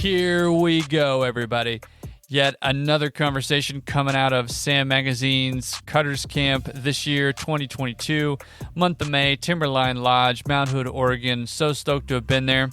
Here we go, everybody. Yet another conversation coming out of Sam Magazine's Cutters Camp this year, 2022, month of May, Timberline Lodge, Mount Hood, Oregon. So stoked to have been there.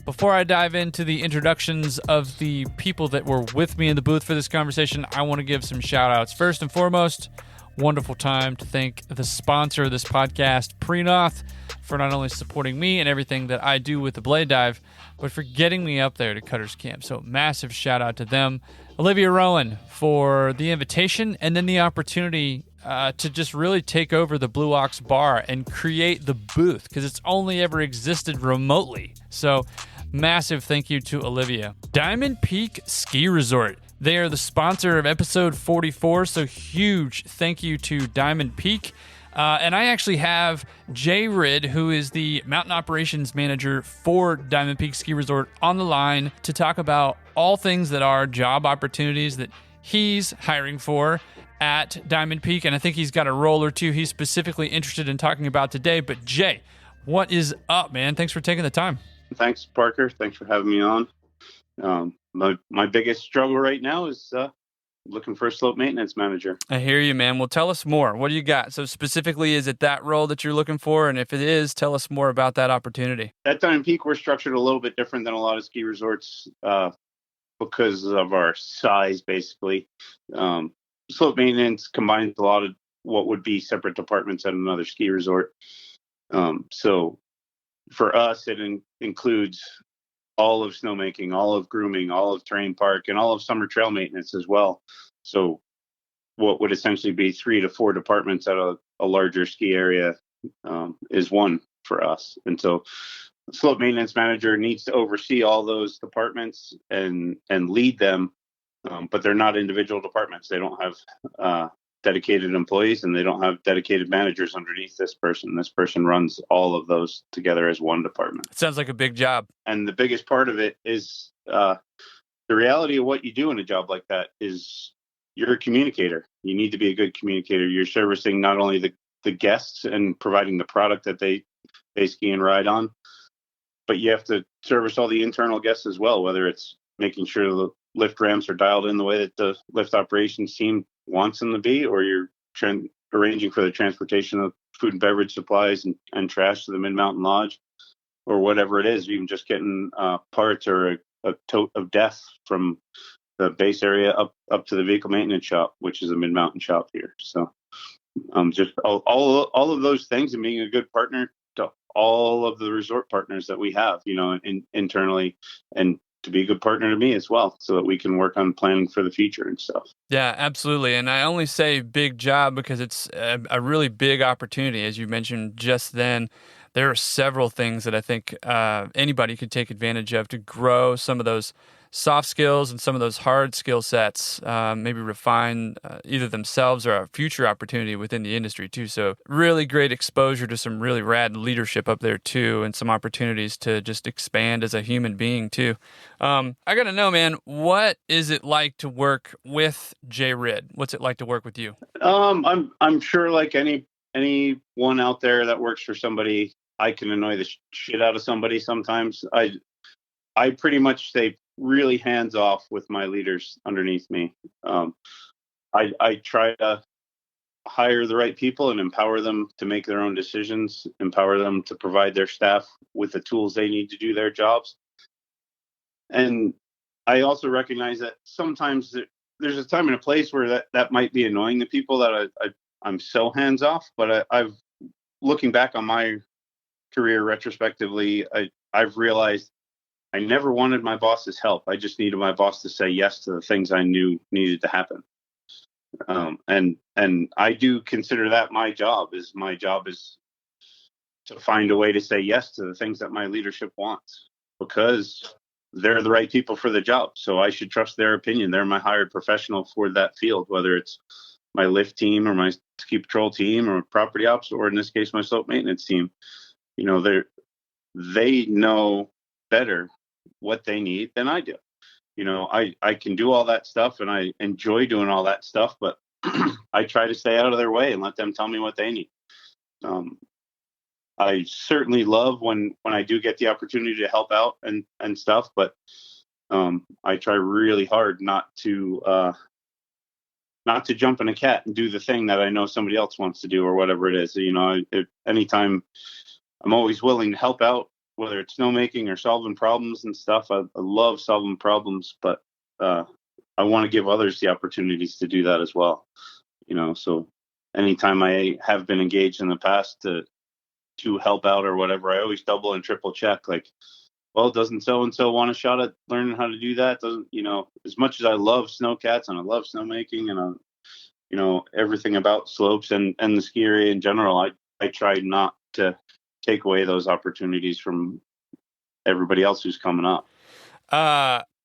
Before I dive into the introductions of the people that were with me in the booth for this conversation, I want to give some shout outs. First and foremost, wonderful time to thank the sponsor of this podcast, Knaack, for not only supporting me and everything that I do with the Blade Dive, but for getting me up there to Cutters Camp. So massive shout out to them. Olivia Rowan for the invitation and then the opportunity to just really take over the Blue Ox Bar and create the booth, because it's only ever existed remotely. So massive thank you to Olivia. Diamond Peak Ski Resort. They are the sponsor of episode 44, so huge thank you to Diamond Peak. And I actually have Jay Ridd, who is the mountain operations manager for Diamond Peak Ski Resort, on the line to talk about all things that are job opportunities that he's hiring for at Diamond Peak. And I think he's got a role or two he's specifically interested in talking about today. But Jay, what is up, man? Thanks for taking the time. Thanks, Parker. Thanks for having me on. My biggest struggle right now is looking for a slope maintenance manager. I hear you, man. Well, tell us more. What do you got? So specifically, is it that role that you're looking for? And if it is, tell us more about that opportunity. At Diamond Peak, we're structured a little bit different than a lot of ski resorts because of our size, basically. Slope maintenance combines a lot of what would be separate departments at another ski resort. So for us, it includes all of snowmaking, all of grooming, all of terrain park, and all of summer trail maintenance as well. So what would essentially be 3 to 4 departments at a larger ski area is one for us. And so the slope maintenance manager needs to oversee all those departments and lead them, but they're not individual departments. They don't have dedicated employees, and they don't have dedicated managers underneath this person. This person runs all of those together as one department. It sounds like a big job. And the biggest part of it is the reality of what you do in a job like that is you're a communicator. You need to be a good communicator. You're servicing not only the guests and providing the product that they ski and ride on, but you have to service all the internal guests as well, whether it's making sure the lift ramps are dialed in the way that the lift operations team wants them to be, or you're arranging for the transportation of food and beverage supplies and trash to the Mid-Mountain Lodge, or whatever it is, even just getting parts or a tote of death from the base area up to the vehicle maintenance shop, which is a mid-mountain shop here. So just all of those things, and being a good partner to all of the resort partners that we have, internally, and to be a good partner to me as well, so that we can work on planning for the future and stuff. Yeah, absolutely. And I only say big job because it's a really big opportunity. As you mentioned just then, there are several things that I think anybody could take advantage of to grow some of those soft skills and some of those hard skill sets, maybe refine either themselves or a future opportunity within the industry too. So really great exposure to some really rad leadership up there too, and some opportunities to just expand as a human being too. I got to know, man, what is it like to work with Jay Ridd? What's it like to work with you? I'm sure, like anyone out there that works for somebody, I can annoy the shit out of somebody sometimes. I pretty much stay really hands off with my leaders underneath me. I try to hire the right people and empower them to make their own decisions, empower them to provide their staff with the tools they need to do their jobs. And I also recognize that sometimes there's a time and a place where that might be annoying to people, that I'm so hands off. But I've looking back on my career retrospectively, I've realized I never wanted my boss's help. I just needed my boss to say yes to the things I knew needed to happen. And I do consider that my job is to find a way to say yes to the things that my leadership wants, because they're the right people for the job. So I should trust their opinion. They're my hired professional for that field, whether it's my lift team or my ski patrol team or property ops, or in this case, my slope maintenance team. They know better what they need than I do. I can do all that stuff, and I enjoy doing all that stuff, but I try to stay out of their way and let them tell me what they need. I certainly love when I do get the opportunity to help out and stuff, but I try really hard not to jump in a cat and do the thing that I know somebody else wants to do or whatever it is. Anytime, I'm always willing to help out, whether it's snowmaking or solving problems and stuff. I love solving problems, but I want to give others the opportunities to do that as well. So anytime I have been engaged in the past to help out or whatever, I always double and triple check. Like, well, doesn't so and so want a shot at learning how to do that? Doesn't as much as I love snowcats and I love snowmaking and everything about slopes and the ski area in general, I try not to take away those opportunities from everybody else who's coming up.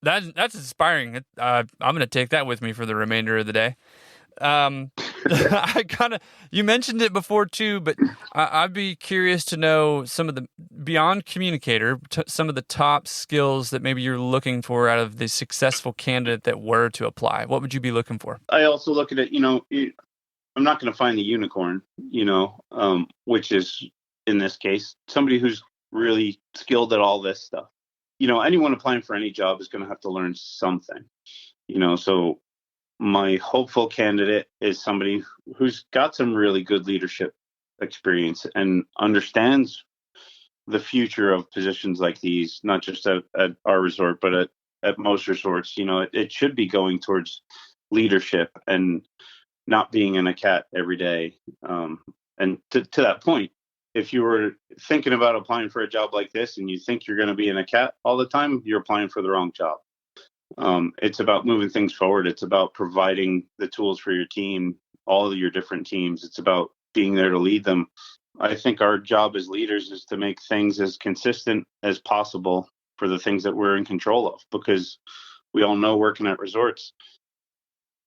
That's inspiring. I'm going to take that with me for the remainder of the day. You mentioned it before too, but I'd be curious to know some of the, beyond communicator, some of the top skills that maybe you're looking for out of the successful candidate that were to apply. What would you be looking for? I also look at it, I'm not going to find the unicorn, which is in this case, somebody who's really skilled at all this stuff. Anyone applying for any job is going to have to learn something, so my hopeful candidate is somebody who's got some really good leadership experience and understands the future of positions like these, not just at our resort, but at most resorts. It should be going towards leadership and not being in a cat every day. And to that point, if you were thinking about applying for a job like this and you think you're going to be in a cat all the time, you're applying for the wrong job. It's about moving things forward. It's about providing the tools for your team, all of your different teams. It's about being there to lead them. I think our job as leaders is to make things as consistent as possible for the things that we're in control of, because we all know working at resorts,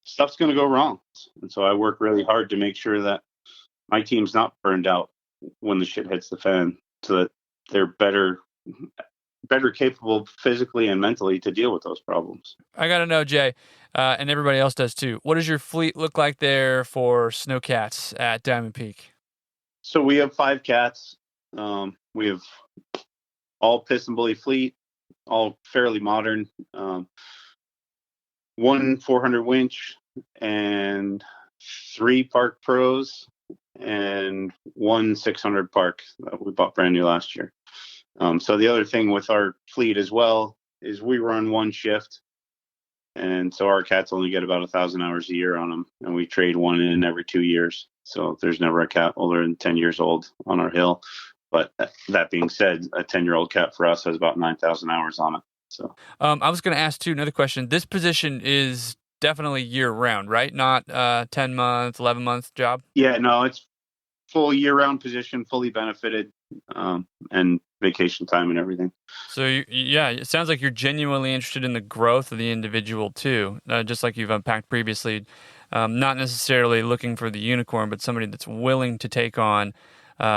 stuff's going to go wrong. And so I work really hard to make sure that my team's not burned out when the shit hits the fan, so that they're better capable physically and mentally to deal with those problems. I got to know, Jay, and everybody else does too. What does your fleet look like there for snowcats at Diamond Peak? So we have 5 cats. We have all piston bully fleet, all fairly modern. 1 400 winch and 3 Park Pros and 1 600 Park that we bought brand new last year. So the other thing with our fleet as well is we run 1 shift, and so our cats only get about 1,000 hours a year on them, and we trade 1 in every 2 years. So there's never a cat older than 10 years old on our hill. But that being said, a 10-year-old cat for us has about 9,000 hours on it. So I was going to ask too another question. This position is definitely year round, right? Not 10-month, 11-month job. Yeah, no, it's full year-round position, fully benefited, and vacation time and everything. So it sounds like you're genuinely interested in the growth of the individual too, just like you've unpacked previously. Not necessarily looking for the unicorn, but somebody that's willing to take on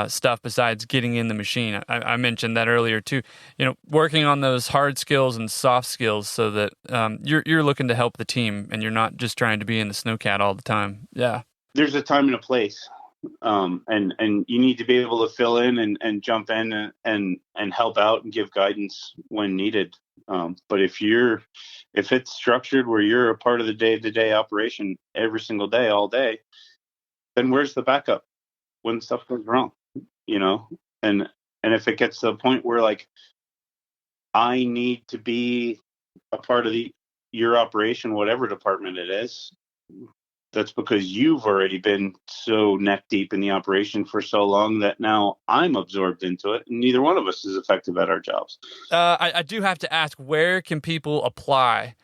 stuff besides getting in the machine. I mentioned that earlier too. Working on those hard skills and soft skills, so that you're looking to help the team, and you're not just trying to be in the snowcat all the time. Yeah, there's a time and a place. And you need to be able to fill in and jump in and help out and give guidance when needed. But if it's structured where you're a part of the day-to-day operation every single day, all day, then where's the backup when stuff goes wrong? And if it gets to the point where, like, I need to be a part of your operation, whatever department it is, that's because you've already been so neck deep in the operation for so long that now I'm absorbed into it, and neither one of us is effective at our jobs. I do have to ask, where can people apply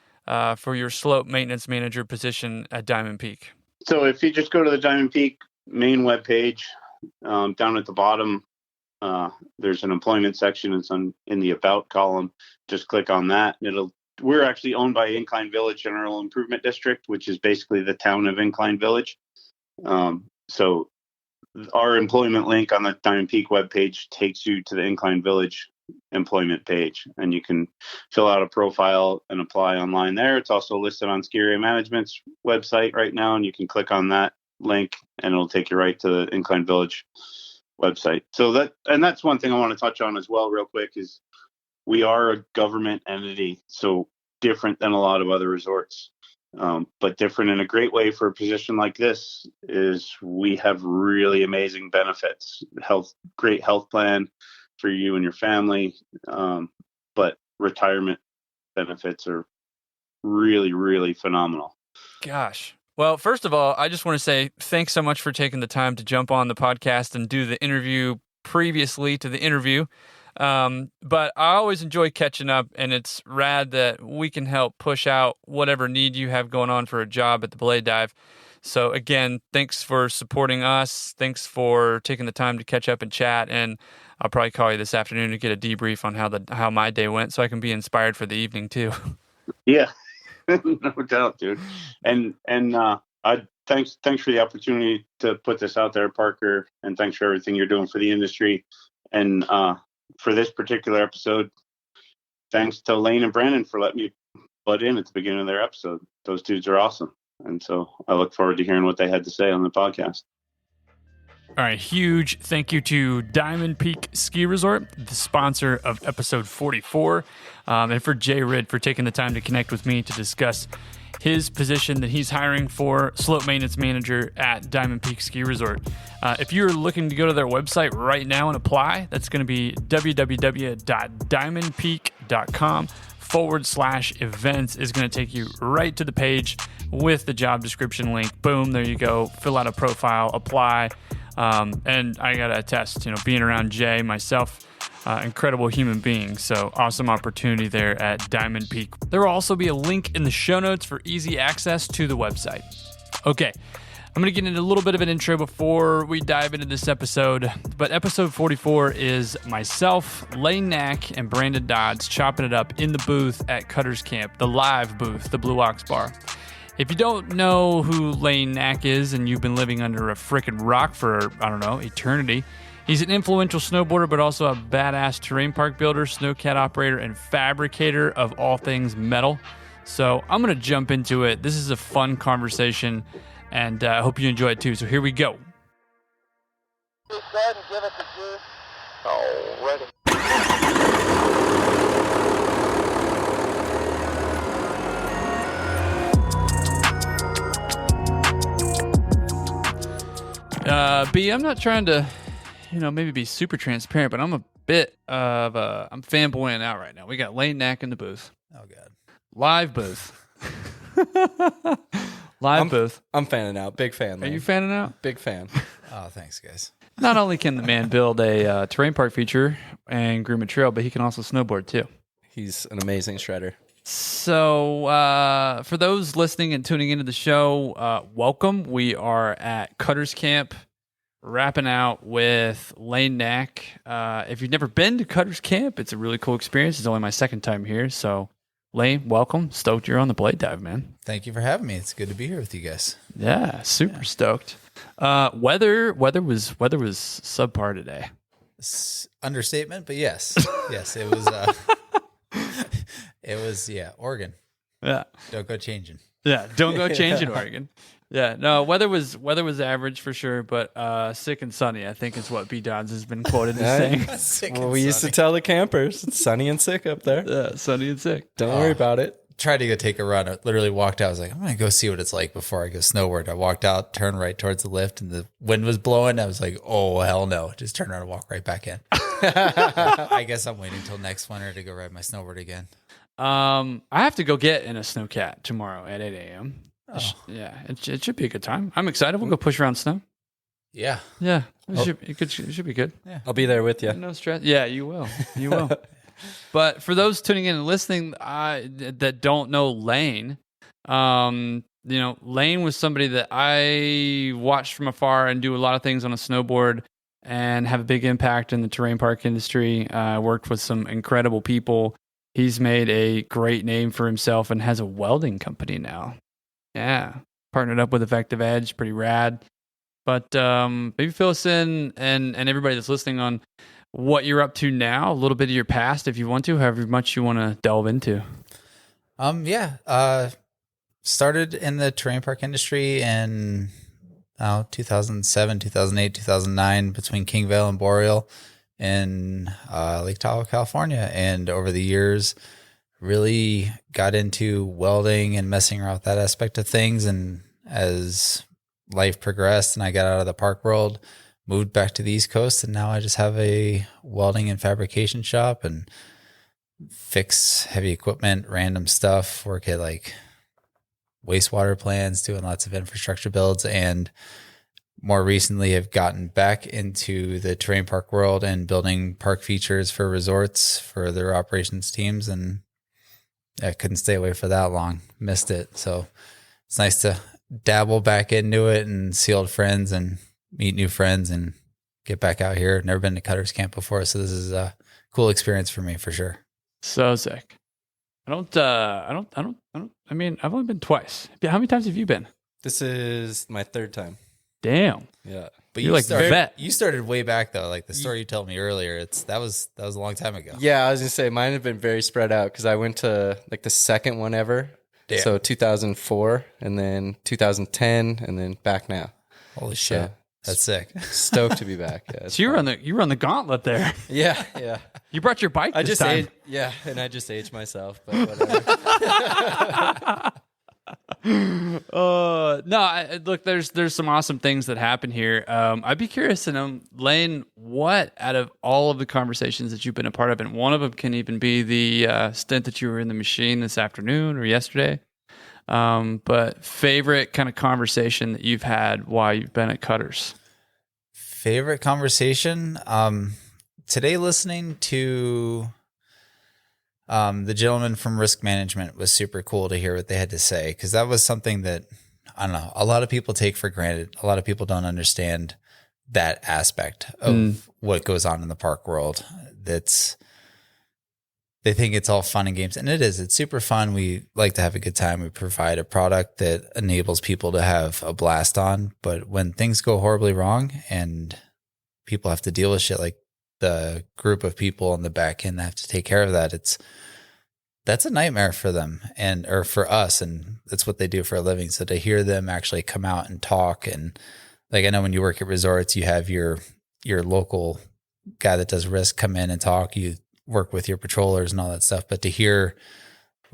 for your slope maintenance manager position at Diamond Peak? So if you just go to the Diamond Peak main webpage, down at the bottom, there's an employment section. It's in the About column. Just click on that, and we're actually owned by Incline Village General Improvement District, which is basically the town of Incline Village. So our employment link on the Diamond Peak webpage takes you to the Incline Village employment page, and you can fill out a profile and apply online there. It's also listed on Ski Area Management's website right now, and you can click on that link, and it'll take you right to the Incline Village website. So that's one thing I want to touch on as well real quick is we are a government entity. So different than a lot of other resorts. But different in a great way for a position like this is we have really amazing benefits, great health plan for you and your family. But retirement benefits are really, really phenomenal. Gosh. Well, first of all, I just want to say thanks so much for taking the time to jump on the podcast and do the interview previously to the interview. But I always enjoy catching up, and it's rad that we can help push out whatever need you have going on for a job at the Belay Dive. So again, thanks for supporting us. Thanks for taking the time to catch up and chat. And I'll probably call you this afternoon to get a debrief on how my day went, so I can be inspired for the evening too. Yeah, no doubt, dude. And thanks for the opportunity to put this out there, Parker. And thanks for everything you're doing for the industry. And for this particular episode, thanks to Lane and Brandon for letting me butt in at the beginning of their episode. Those dudes are awesome. And so I look forward to hearing what they had to say on the podcast. All right, huge thank you to Diamond Peak Ski Resort, the sponsor of episode 44, and for Jay Ridd for taking the time to connect with me to discuss his position that he's hiring for slope maintenance manager at Diamond Peak Ski Resort. If you're looking to go to their website right now and apply, that's going to be www.diamondpeak.com/events is going to take you right to the page with the job description link. Boom, there you go. Fill out a profile, apply. And I got to attest, being around Jay, myself, incredible human being. So awesome opportunity there at Diamond Peak. There will also be a link in the show notes for easy access to the website. Okay. I'm going to get into a little bit of an intro before we dive into this episode. But episode 44 is myself, Lane Knaack, and Brandon Dodds chopping it up in the booth at Cutter's Camp, the live booth, the Blue Ox Bar. If you don't know who Lane Knaack is and you've been living under a frickin' rock for, eternity, he's an influential snowboarder, but also a badass terrain park builder, snowcat operator, and fabricator of all things metal. So I'm going to jump into it. This is a fun conversation, and I hope you enjoy it too. So here we go. Go ahead and give it to Juice. Oh, ready. B, I'm not trying to, maybe be super transparent, but I'm a bit of I'm fanboying out right now. We got Lane Knaack in the booth. Oh, God. Live booth. Booth. I'm fanning out. Big fan, Lane. Are you fanning out? Big fan. Oh, thanks, guys. Not only can the man build a terrain park feature and groom a trail, but he can also snowboard too. He's an amazing shredder. So for those listening and tuning into the show, welcome. We are at Cutter's Camp, wrapping out with Lane Knaack. If you've never been to Cutter's Camp, it's a really cool experience. It's only my second time here. So Lane, welcome. Stoked you're on the Blade Dive, man. Thank you for having me. It's good to be here with you guys. Yeah, super stoked. Weather was subpar today. Understatement, but yes. Yes, it was Oregon. Yeah. Don't go changing. Yeah, don't go changing Oregon. Yeah, no, weather was average for sure, but sick and sunny, I think is what B. Dodds has been quoted as saying. Well, we used to tell the campers, it's sunny and sick up there. Yeah, sunny and sick. Don't worry about it. Tried to go take a run. I literally walked out. I was like, I'm going to go see what it's like before I go snowboard. I walked out, turned right towards the lift, and the wind was blowing. I was like, oh, hell no. Just turn around and walk right back in. I guess I'm waiting until next winter to go ride my snowboard again. I have to go get in a snowcat tomorrow at 8 a.m. Oh. Yeah, it should be a good time. I'm excited. We'll go push around snow. Yeah. Yeah, it should be good. Yeah. I'll be there with you. No stress. Yeah, you will. You will. But for those tuning in and listening that don't know Lane, Lane was somebody that I watched from afar and do a lot of things on a snowboard and have a big impact in the terrain park industry. Worked with some incredible people. He's made a great name for himself and has a welding company now. Yeah. Partnered up with Effective Edge. Pretty rad. But maybe fill us in and everybody that's listening on what you're up to now, a little bit of your past if you want to, however much you want to delve into. Started in the terrain park industry in 2007, 2008, 2009 between Kingvale and Boreal in Lake Tahoe, California. And over the years, really got into welding and messing around with that aspect of things. And as life progressed and I got out of the park world, moved back to the East Coast, and now I just have a welding and fabrication shop and fix heavy equipment, random stuff, work at like wastewater plants, doing lots of infrastructure builds, and more recently have gotten back into the terrain park world and building park features for resorts for their operations teams. And I couldn't stay away for that long. Missed it. So it's nice to dabble back into it and see old friends and meet new friends and get back out here. Never been to Cutters Camp before, so this is a cool experience for me for sure. So sick. I mean, I've only been twice. How many times have you been? This is my third time. Damn. Yeah. But You're like the vet. You started way back though. Like the story you told me earlier, that was a long time ago. Yeah, I was gonna say mine have been very spread out because I went to like the second one ever. Damn. So 2004 and then 2010 and then back now. Holy shit. That's sick. Stoked to be back. Yeah, So you were on the gauntlet there. yeah. You brought your bike I this just time. and I just aged myself, but whatever. Look, there's some awesome things that happen here. I'd be curious to know, Lane, what out of all of the conversations that you've been a part of, and one of them can even be the stint that you were in the machine this afternoon or yesterday, but favorite kind of conversation that you've had while you've been at Cutters? Favorite conversation? Today listening to the gentleman from Risk Management was super cool to hear what they had to say, because that was something that, I don't know, a lot of people take for granted. A lot of people don't understand that aspect of what goes on in the park world. They think it's all fun and games, and it is. It's super fun. We like to have a good time. We provide a product that enables people to have a blast on. But when things go horribly wrong and people have to deal with shit, like the group of people on the back end that have to take care of that, that's a nightmare for them or for us. And that's what they do for a living. So to hear them actually come out and talk, and like, I know when you work at resorts, you have your local guy that does risk come in and talk, you work with your patrollers and all that stuff. But to hear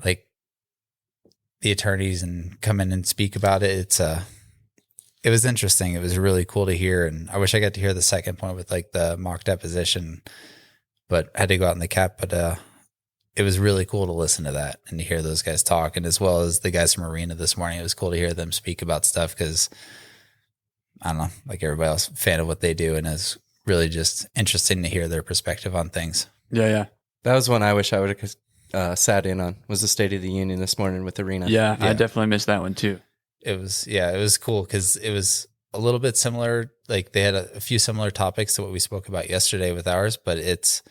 like the attorneys and come in and speak about it, it was interesting. It was really cool to hear. And I wish I got to hear the second point with like the mock deposition, but I had to go out in the cap. But it was really cool to listen to that and to hear those guys talk. And as well as the guys from Arena this morning, it was cool to hear them speak about stuff, because I don't know, like everybody else, fan of what they do. And it's really just interesting to hear their perspective on things. Yeah. That was one I wish I would have sat in on, was the State of the Union this morning with Arena. Yeah, I definitely missed that one too. It was cool because it was a little bit similar. Like they had a few similar topics to what we spoke about yesterday with ours, but it's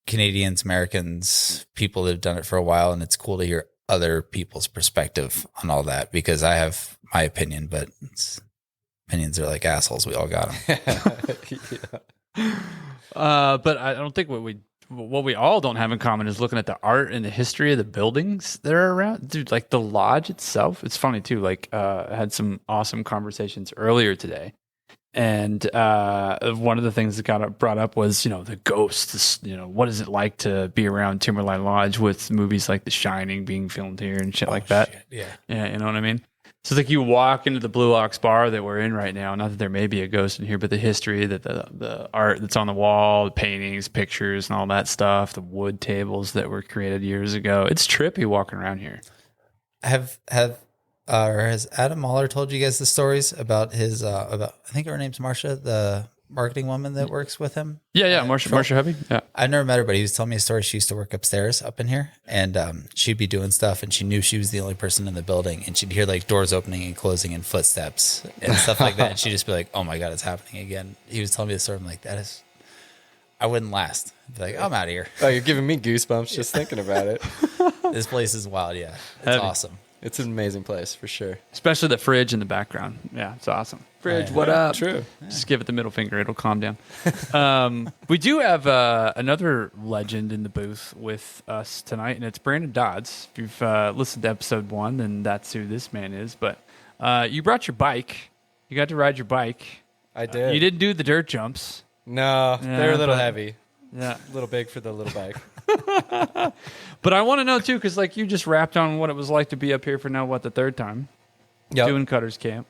Canadians, Americans, people that have done it for a while. And it's cool to hear other people's perspective on all that, because I have my opinion, but opinions are like assholes. We all got them. But I don't think what we all don't have in common is looking at the art and the history of the buildings that are around. Dude, like the lodge itself, it's funny too. Like I had some awesome conversations earlier today. And one of the things that got brought up was, the ghosts, what is it like to be around Timberline Lodge with movies like The Shining being filmed here and shit like that? Shit. Yeah. Yeah, you know what I mean? So it's like you walk into the Blue Ox bar that we're in right now. Not that there may be a ghost in here, but the history, that the art that's on the wall, the paintings, pictures, and all that stuff, the wood tables that were created years ago. It's trippy walking around here. Has Adam Mahler told you guys the stories about his I think her name's Marcia, the marketing woman that works with him? Yeah, Marcia Hubby. Yeah. I've never met her, but he was telling me a story. She used to work upstairs up in here, and she'd be doing stuff, and she knew she was the only person in the building, and she'd hear like doors opening and closing and footsteps and stuff like that, and she'd just be like, "Oh my God, it's happening again." He was telling me the story. I'm like, I wouldn't last. I'd be like, I'm out of here. Oh, you're giving me goosebumps just thinking about it. This place is wild. Yeah, it's Heavy. awesome. It's an amazing place for sure. Especially the fridge in the background. Yeah, it's awesome. Fridge, what up? True. Just give it the middle finger. It'll calm down. We do have another legend in the booth with us tonight, and it's Brandon Dodds. If you've listened to episode 1, then that's who this man is. But you brought your bike. You got to ride your bike. I did. You didn't do the dirt jumps. No, Yeah, they're a little but- heavy. Yeah. A little big for the little bike. But I want to know too, because like you just rapped on what it was like to be up here for now, the third time doing Cutters Camp.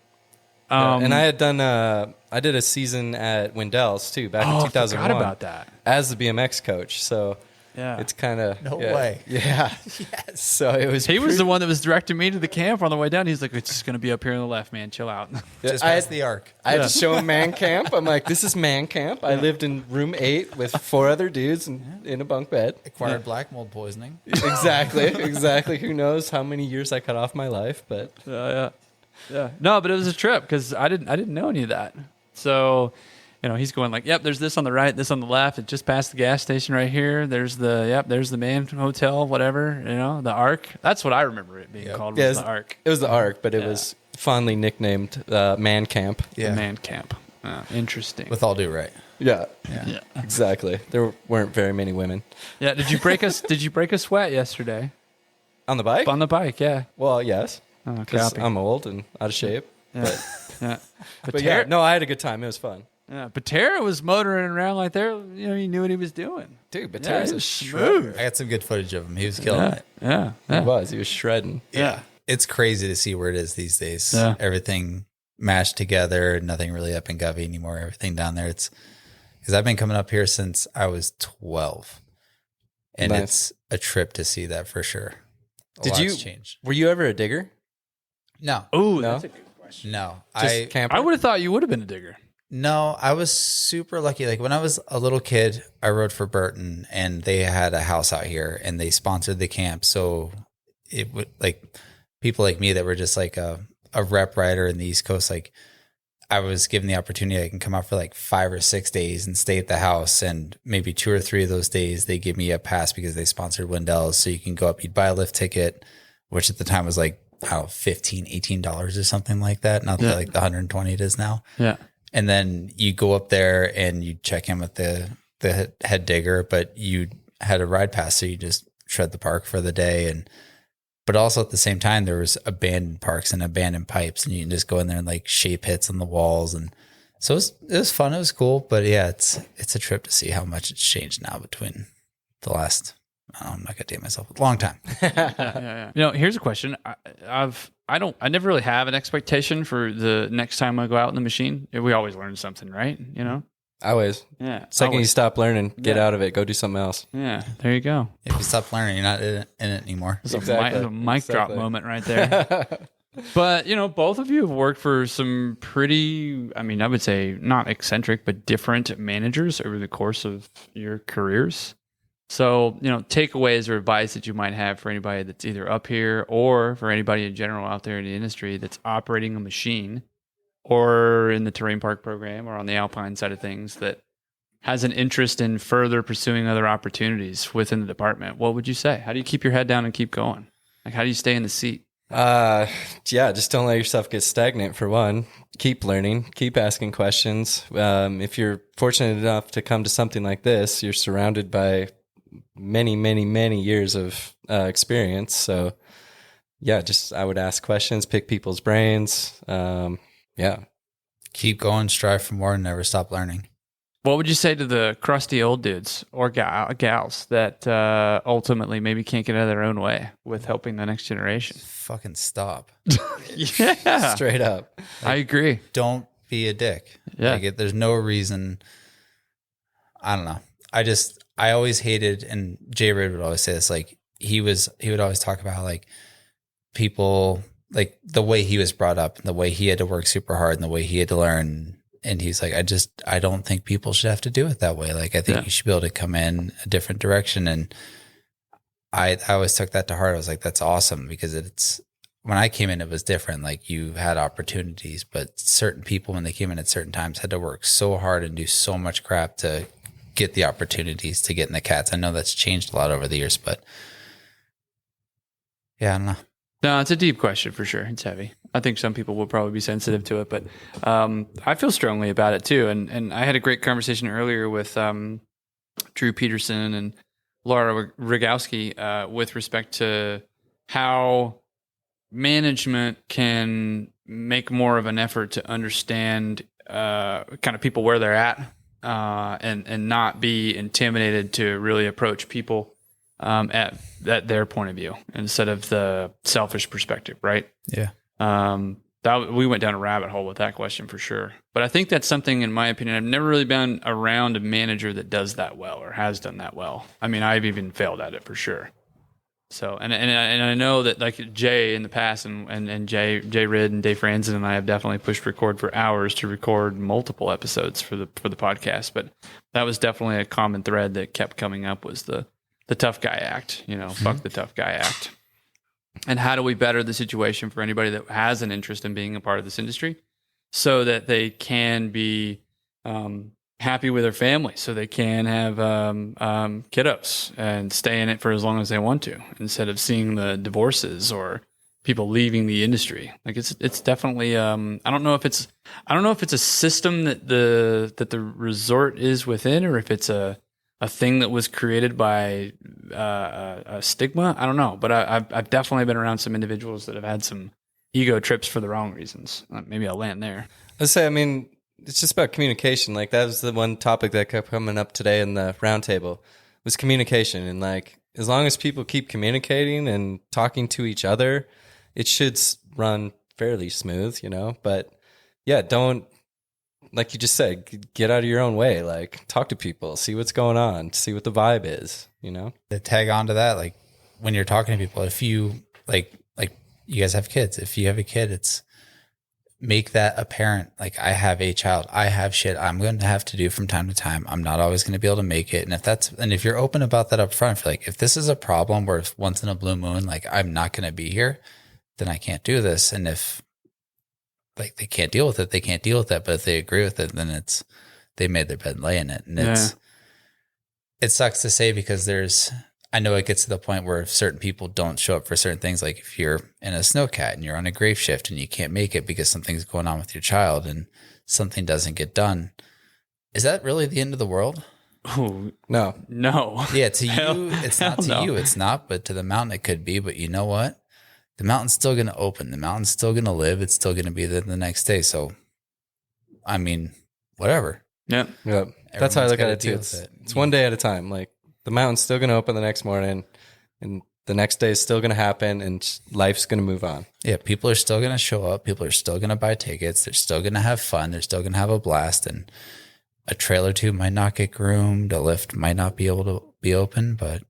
And I had done I did a season at Wendell's too back in 2001. I forgot about that. As the BMX coach. So it's kind of No way. Yeah. Yes. So it was. He was the one that was directing me to the camp on the way down. He's like, "It's just going to be up here on the left, man. Chill out." Just past the arc. I had to show him man camp. I'm like, this is man camp. I lived in room 8 with 4 other dudes in a bunk bed. Acquired black mold poisoning. Exactly. Who knows how many years I cut off my life, but Yeah. No, but it was a trip because I didn't know any of that. So, he's going like, "Yep, there's this on the right, this on the left. It just passed the gas station right here. There's the main hotel, whatever. The Ark. That's what I remember it being called. Was the Ark. It was the Ark, but it was fondly nicknamed Man Camp. The Man Camp. Interesting. With all due right. Yeah. Exactly. There weren't very many women Yeah. Did you break us? Did you break a sweat yesterday on the bike. on the bike? Yeah. Well, yes, Oh, because copy. I'm old and out of shape. Yeah. Yeah. But yeah, no, I had a good time. It was fun. Yeah, but Tara was motoring around like there. He knew what he was doing. Dude, but Yeah, Terry's he a was shredder. smooth. I got some good footage of him. He was killing it. Yeah. He was shredding. Yeah. It's crazy to see where it is these days. Yeah. Everything mashed together, nothing really up in Govey anymore. Everything down there. It's because I've been coming up here since I was 12. And Nice. it's a trip to see that for sure. Did you? Changed. Were you ever a digger? No. Oh, No? that's a good question. No. Just camper? I would have thought you would have been a digger. No, I was super lucky. Like when I was a little kid, I rode for Burton and they had a house out here and they sponsored the camp. So it would like people like me that were just like a rep rider in the East Coast. Like I was given the opportunity, I can come out for like 5 or 6 days and stay at the house. And maybe 2 or 3 of those days, they give me a pass because they sponsored Wendell's. So you can go up, you'd buy a lift ticket, which at the time was like, I don't know, $15, $18 or something like that. Not that like the 120 it is now. Yeah. And then you go up there and you check in with the head digger, but you had a ride pass. So you just shred the park for the day. But also at the same time, there was abandoned parks and abandoned pipes and you can just go in there and like shape hits on the walls. And so it was fun. It was cool, but yeah, it's a trip to see how much it's changed now between the last, I'm not gonna date myself, a long time. Yeah. Here's a question. I never really have an expectation for the next time I go out in the machine. We always learn something, right? Always. Yeah. Second you always. stop learning, get out of it, go do something else. Yeah. There you go. If you stop learning, you're not in it anymore. It's Exactly. a mic drop Exactly. moment right there. But, both of you have worked for some pretty, I would say not eccentric, but different managers over the course of your careers. So, takeaways or advice that you might have for anybody that's either up here or for anybody in general out there in the industry that's operating a machine or in the terrain park program or on the Alpine side of things that has an interest in further pursuing other opportunities within the department. What would you say? How do you keep your head down and keep going? Like, how do you stay in the seat? Just don't let yourself get stagnant for one. Keep learning, keep asking questions. If you're fortunate enough to come to something like this, you're surrounded by many, many, many years of experience. So I would ask questions, pick people's brains. Keep going, strive for more, and never stop learning. What would you say to the crusty old dudes or gals that ultimately maybe can't get out of their own way with helping the next generation? Fucking stop. Yeah. Straight up. I agree. Don't be a dick. Yeah. There's no reason. I don't know. I always hated, and Jay Rid would always say this, like he would always talk about like people, like the way he was brought up, and the way he had to work super hard and the way he had to learn. And he's like, I don't think people should have to do it that way. Like, I think you should be able to come in a different direction. And I always took that to heart. I was like, that's awesome, because when I came in, it was different. Like, you had opportunities, but certain people, when they came in at certain times, had to work so hard and do so much crap to get the opportunities to get in the cats. I know that's changed a lot over the years, but yeah, I don't know. No, it's a deep question for sure. It's heavy. I think some people will probably be sensitive to it, but I feel strongly about it too. And I had a great conversation earlier with Drew Peterson and Laura Rogowski with respect to how management can make more of an effort to understand kind of people where they're at and not be intimidated to really approach people at their point of view instead of the selfish perspective, right? Yeah. That we went down a rabbit hole with that question for sure. But I think that's something, in my opinion, I've never really been around a manager that does that well or has done that well. I mean, I've even failed at it for sure. So, and I know that like Jay in the past and Jay Ridd and Dave Franzen and I have definitely pushed record for hours to record multiple episodes for the podcast. But that was definitely a common thread that kept coming up was the tough guy act, fuck the tough guy act. And how do we better the situation for anybody that has an interest in being a part of this industry so that they can be happy with their family, so they can have kiddos and stay in it for as long as they want to, instead of seeing the divorces or people leaving the industry. Like it's definitely I don't know if it's a system that the resort is within, or if it's a thing that was created by a stigma. I don't know, but I've definitely been around some individuals that have had some ego trips for the wrong reasons. Maybe I'll land there. I'd say, I mean, it's just about communication. Like that was the one topic that kept coming up today in the roundtable was communication. And like, as long as people keep communicating and talking to each other, it should run fairly smooth, but yeah, don't, like you just said, get out of your own way. Like talk to people, see what's going on, see what the vibe is, To tag on to that, like when you're talking to people, if you like you guys have kids, if you have a kid, it's make that apparent. Like I have a child, I have shit I'm going to have to do from time to time. I'm not always going to be able to make it. And if you're open about that up front, like if this is a problem where once in a blue moon, like I'm not going to be here, then I can't do this. And if like they can't deal with it, they can't deal with that. But if they agree with it, then they made their bed and lay in it. And it sucks to say because I know it gets to the point where certain people don't show up for certain things. Like if you're in a snowcat and you're on a grave shift and you can't make it because something's going on with your child and something doesn't get done. Is that really the end of the world? Oh, no. Yeah. To you, it's not to you. It's not, but to the mountain it could be. But you know what? The mountain's still going to open. The mountain's still going to live. It's still going to be there the next day. So, I mean, whatever. Yeah. That's how I look at it too. It's one day at a time. Like the mountain's still going to open the next morning and the next day is still going to happen and life's going to move on. Yeah. People are still going to show up. People are still going to buy tickets. They're still going to have fun. They're still going to have a blast. And a trail or two might not get groomed. A lift might not be able to be open, but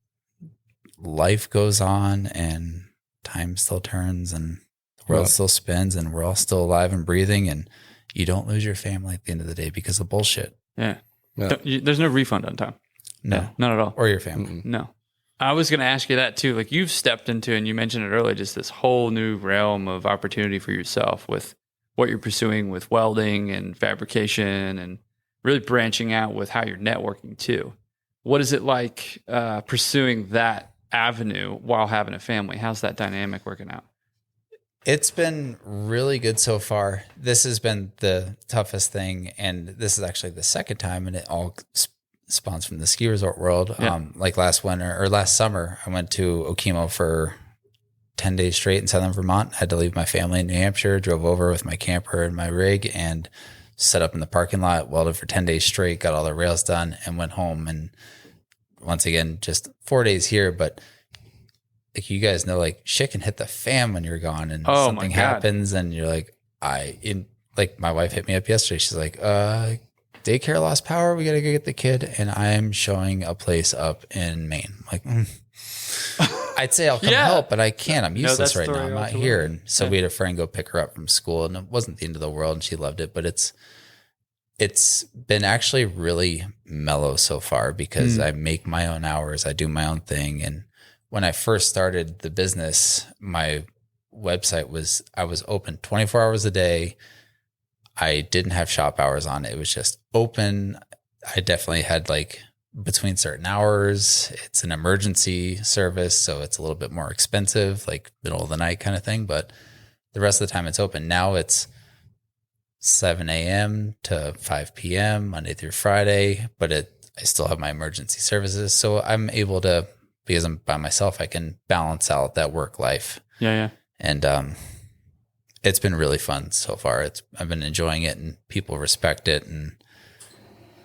life goes on and time still turns and the world still spins and we're all still alive and breathing, and you don't lose your family at the end of the day because of bullshit. Yeah. There's no refund on time. No, not at all. Or your family. No. I was going to ask you that too. Like you've stepped into, and you mentioned it earlier, just this whole new realm of opportunity for yourself with what you're pursuing with welding and fabrication and really branching out with how you're networking too. What is it like pursuing that avenue while having a family? How's that dynamic working out? It's been really good so far. This has been the toughest thing, and this is actually the second time, and it all spawns from the ski resort world. Yeah. Like last summer, I went to Okemo for 10 days straight in southern Vermont. I had to leave my family in New Hampshire, drove over with my camper and my rig, and set up in the parking lot, welded for 10 days straight, got all the rails done, and went home. And once again, just 4 days here, but like you guys know, like shit can hit the fan when you're gone, and something happens, and you're like, like my wife hit me up yesterday. She's like, daycare lost power. We got to go get the kid. And I'm showing a place up in Maine. I'm like, I'd say I'll come help, but I can't. I'm useless right now. I'm not here. And so we had a friend go pick her up from school, and it wasn't the end of the world, and she loved it, but it's been actually really mellow so far because I make my own hours. I do my own thing. And when I first started the business, my website I was open 24 hours a day. I didn't have shop hours on it. It was just open. I definitely had like between certain hours. It's an emergency service, so it's a little bit more expensive, like middle of the night kind of thing. But the rest of the time it's open. Now it's 7 a.m. to 5 p.m. Monday through Friday, but I still have my emergency services. So I'm able to, because I'm by myself, I can balance out that work life. Yeah. And it's been really fun so far. I've been enjoying it, and people respect it, and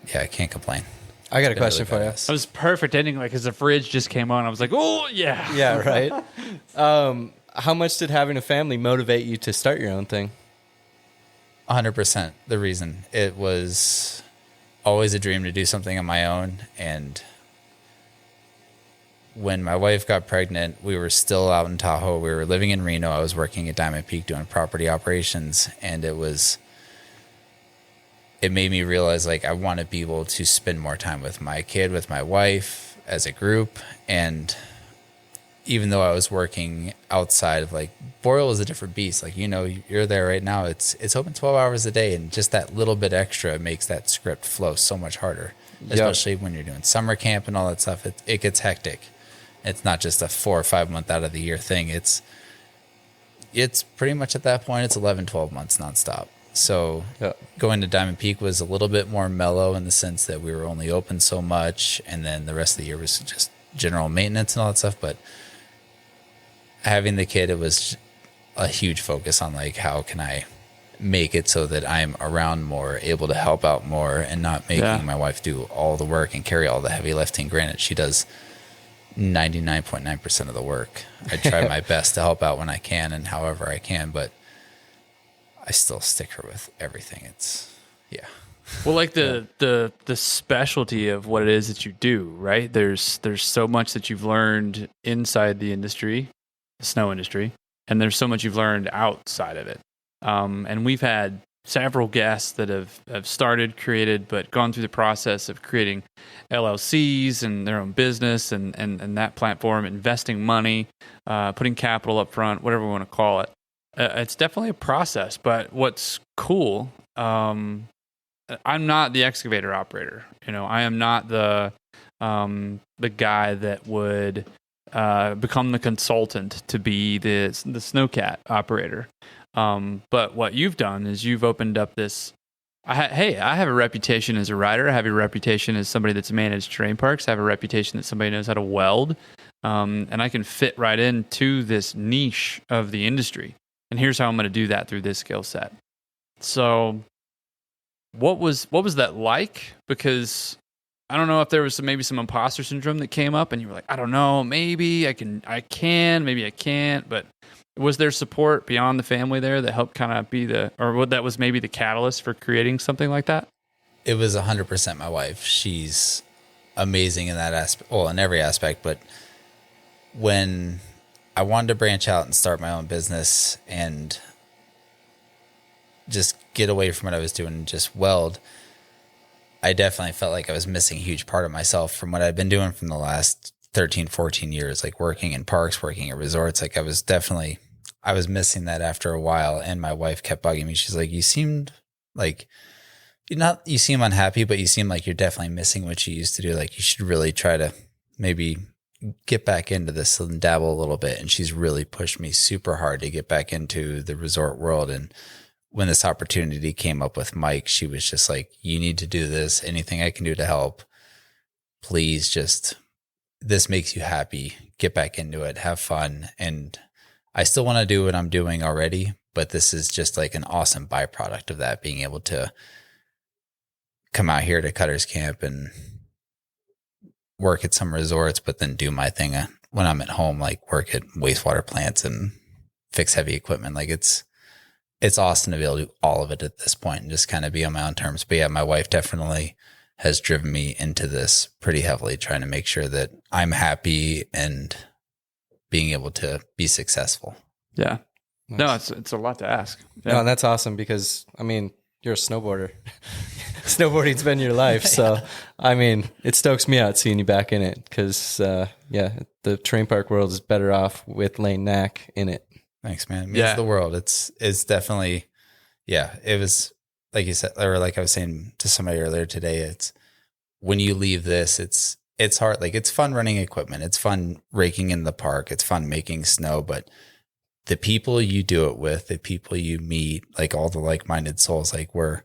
yeah, I can't complain. I got a Been question really for you. badass. It was perfect ending, like as the fridge just came on. I was like, oh yeah. Yeah, right. How much did having a family motivate you to start your own thing? 100% the reason. It was always a dream to do something on my own. And when my wife got pregnant, we were still out in Tahoe. We were living in Reno. I was working at Diamond Peak doing property operations. And it made me realize, like, I want to be able to spend more time with my kid, with my wife, as a group. And even though I was working outside of, like, Boreal is a different beast. Like, you're there right now. It's open 12 hours a day, and just that little bit extra makes that script flow so much harder, especially when you're doing summer camp and all that stuff. It gets hectic. It's not just a 4 or 5 month out of the year thing. It's pretty much at that point, it's 11, 12 months nonstop. So going to Diamond Peak was a little bit more mellow in the sense that we were only open so much, and then the rest of the year was just general maintenance and all that stuff. But having the kid, it was a huge focus on, like, how can I make it so that I'm around more, able to help out more, and not making my wife do all the work and carry all the heavy lifting. Granted, she does 99.9% of the work. I try my best to help out when I can and however I can, but I still stick her with everything. Well, like the specialty of what it is that you do, right? There's so much that you've learned inside the industry, the snow industry, and there's so much you've learned outside of it. And we've had several guests that have started, created, but gone through the process of creating LLCs and their own business and that platform, investing money, putting capital up front, whatever we want to call it. It's definitely a process, but what's cool, I'm not the excavator operator. I am not the guy that would become the consultant to be the snowcat operator. But what you've done is you've opened up this. I have a reputation as a rider. I have a reputation as somebody that's managed terrain parks. I have a reputation that somebody knows how to weld, and I can fit right into this niche of the industry. And here's how I'm going to do that through this skill set. So, what was that like? Because I don't know if there was maybe some imposter syndrome that came up, and you were like, I don't know, maybe I can, maybe I can't. But was there support beyond the family there that helped kind of be that was maybe the catalyst for creating something like that? It was 100% my wife. She's amazing in that aspect, well, in every aspect. But when I wanted to branch out and start my own business and just get away from what I was doing and just weld, I definitely felt like I was missing a huge part of myself from what I'd been doing from the last 13, 14 years, like working in parks, working at resorts. Like I was missing that after a while. And my wife kept bugging me. She's like, you seemed like you seem unhappy, but you seem like you're definitely missing what you used to do. Like you should really try to maybe get back into this and dabble a little bit. And she's really pushed me super hard to get back into the resort world. And when this opportunity came up with Mike, she was just like, you need to do this. Anything I can do to help, please, just, this makes you happy. Get back into it. Have fun. And I still want to do what I'm doing already, but this is just like an awesome byproduct of that, being able to come out here to Cutters Camp and work at some resorts, but then do my thing when I'm at home, like work at wastewater plants and fix heavy equipment. Like it's awesome to be able to do all of it at this point and just kind of be on my own terms. But yeah, my wife definitely has driven me into this pretty heavily, trying to make sure that I'm happy and being able to be successful. Yeah. Nice. No, it's a lot to ask. Yeah. No, and that's awesome because, I mean, you're a snowboarder. Snowboarding's been your life. So, I mean, it stokes me out seeing you back in it because, the terrain park world is better off with Lane Knaack in it. Thanks, man. It means the world. It's definitely, it was, like you said, or like I was saying to somebody earlier today, it's when you leave this, it's hard. Like it's fun running equipment. It's fun raking in the park. It's fun making snow, but the people you do it with, the people you meet, like all the like-minded souls, like we're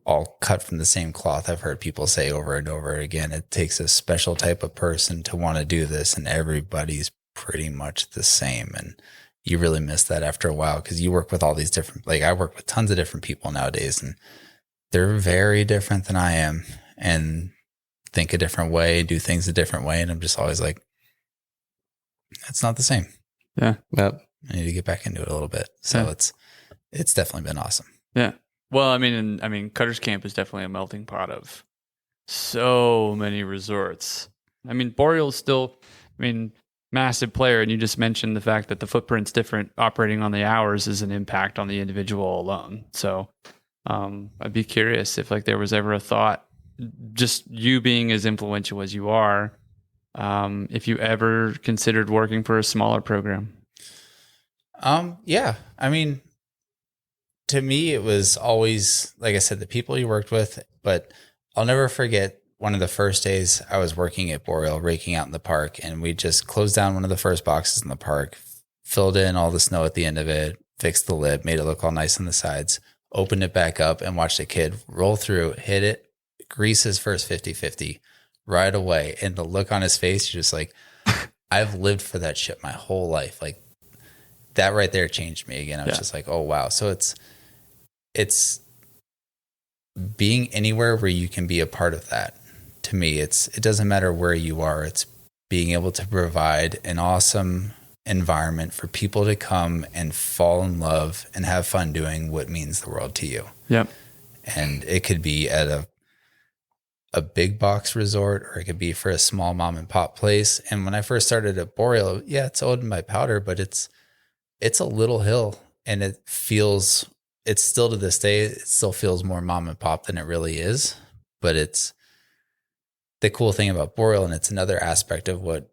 all cut from the same cloth. I've heard people say over and over again, it takes a special type of person to want to do this, and everybody's pretty much the same. And you really miss that after a while because you work with all these different, like I work with tons of different people nowadays, and they're very different than I am. And think a different way, do things a different way. And I'm just always like, it's not the same. Yeah. Yep. I need to get back into it a little bit. So Yeah. it's definitely been awesome. Yeah. Well, I mean, Cutter's Camp is definitely a melting pot of so many resorts. I mean, Boreal's still, massive player, and you just mentioned the fact that the footprint's different. Operating on the hours is an impact on the individual alone. So, I'd be curious if like there was ever a thought, just you being as influential as you are, if you ever considered working for a smaller program. Yeah. I mean, to me, it was always, like I said, the people you worked with, but I'll never forget one of the first days I was working at Boreal, raking out in the park, and we just closed down one of the first boxes in the park, filled in all the snow at the end of it, fixed the lip, made it look all nice on the sides, opened it back up, and watched a kid roll through, hit it, grease his first 50-50 right away. And the look on his face, you're just like, I've lived for that shit my whole life. Like, that right there changed me again. I was just like, oh, wow. So it's being anywhere where you can be a part of that. To me, it doesn't matter where you are. It's being able to provide an awesome environment for people to come and fall in love and have fun doing what means the world to you. Yep. And it could be at a big box resort, or it could be for a small mom and pop place. And when I first started at Boreal, yeah, it's owned by Powder, but it's a little hill, and it's still to this day, it still feels more mom and pop than it really is. But it's the cool thing about Boreal, and it's another aspect of what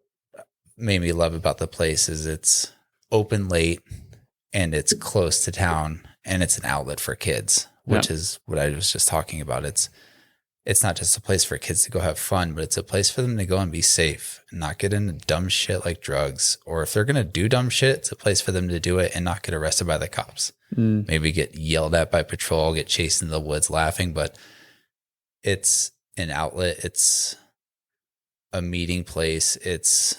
made me love about the place, is it's open late and it's close to town, and it's an outlet for kids, which is what I was just talking about. It's not just a place for kids to go have fun, but it's a place for them to go and be safe and not get into dumb shit like drugs. Or if they're going to do dumb shit, it's a place for them to do it and not get arrested by the cops. Maybe get yelled at by patrol, get chased in the woods laughing, but it's an outlet. It's a meeting place. It's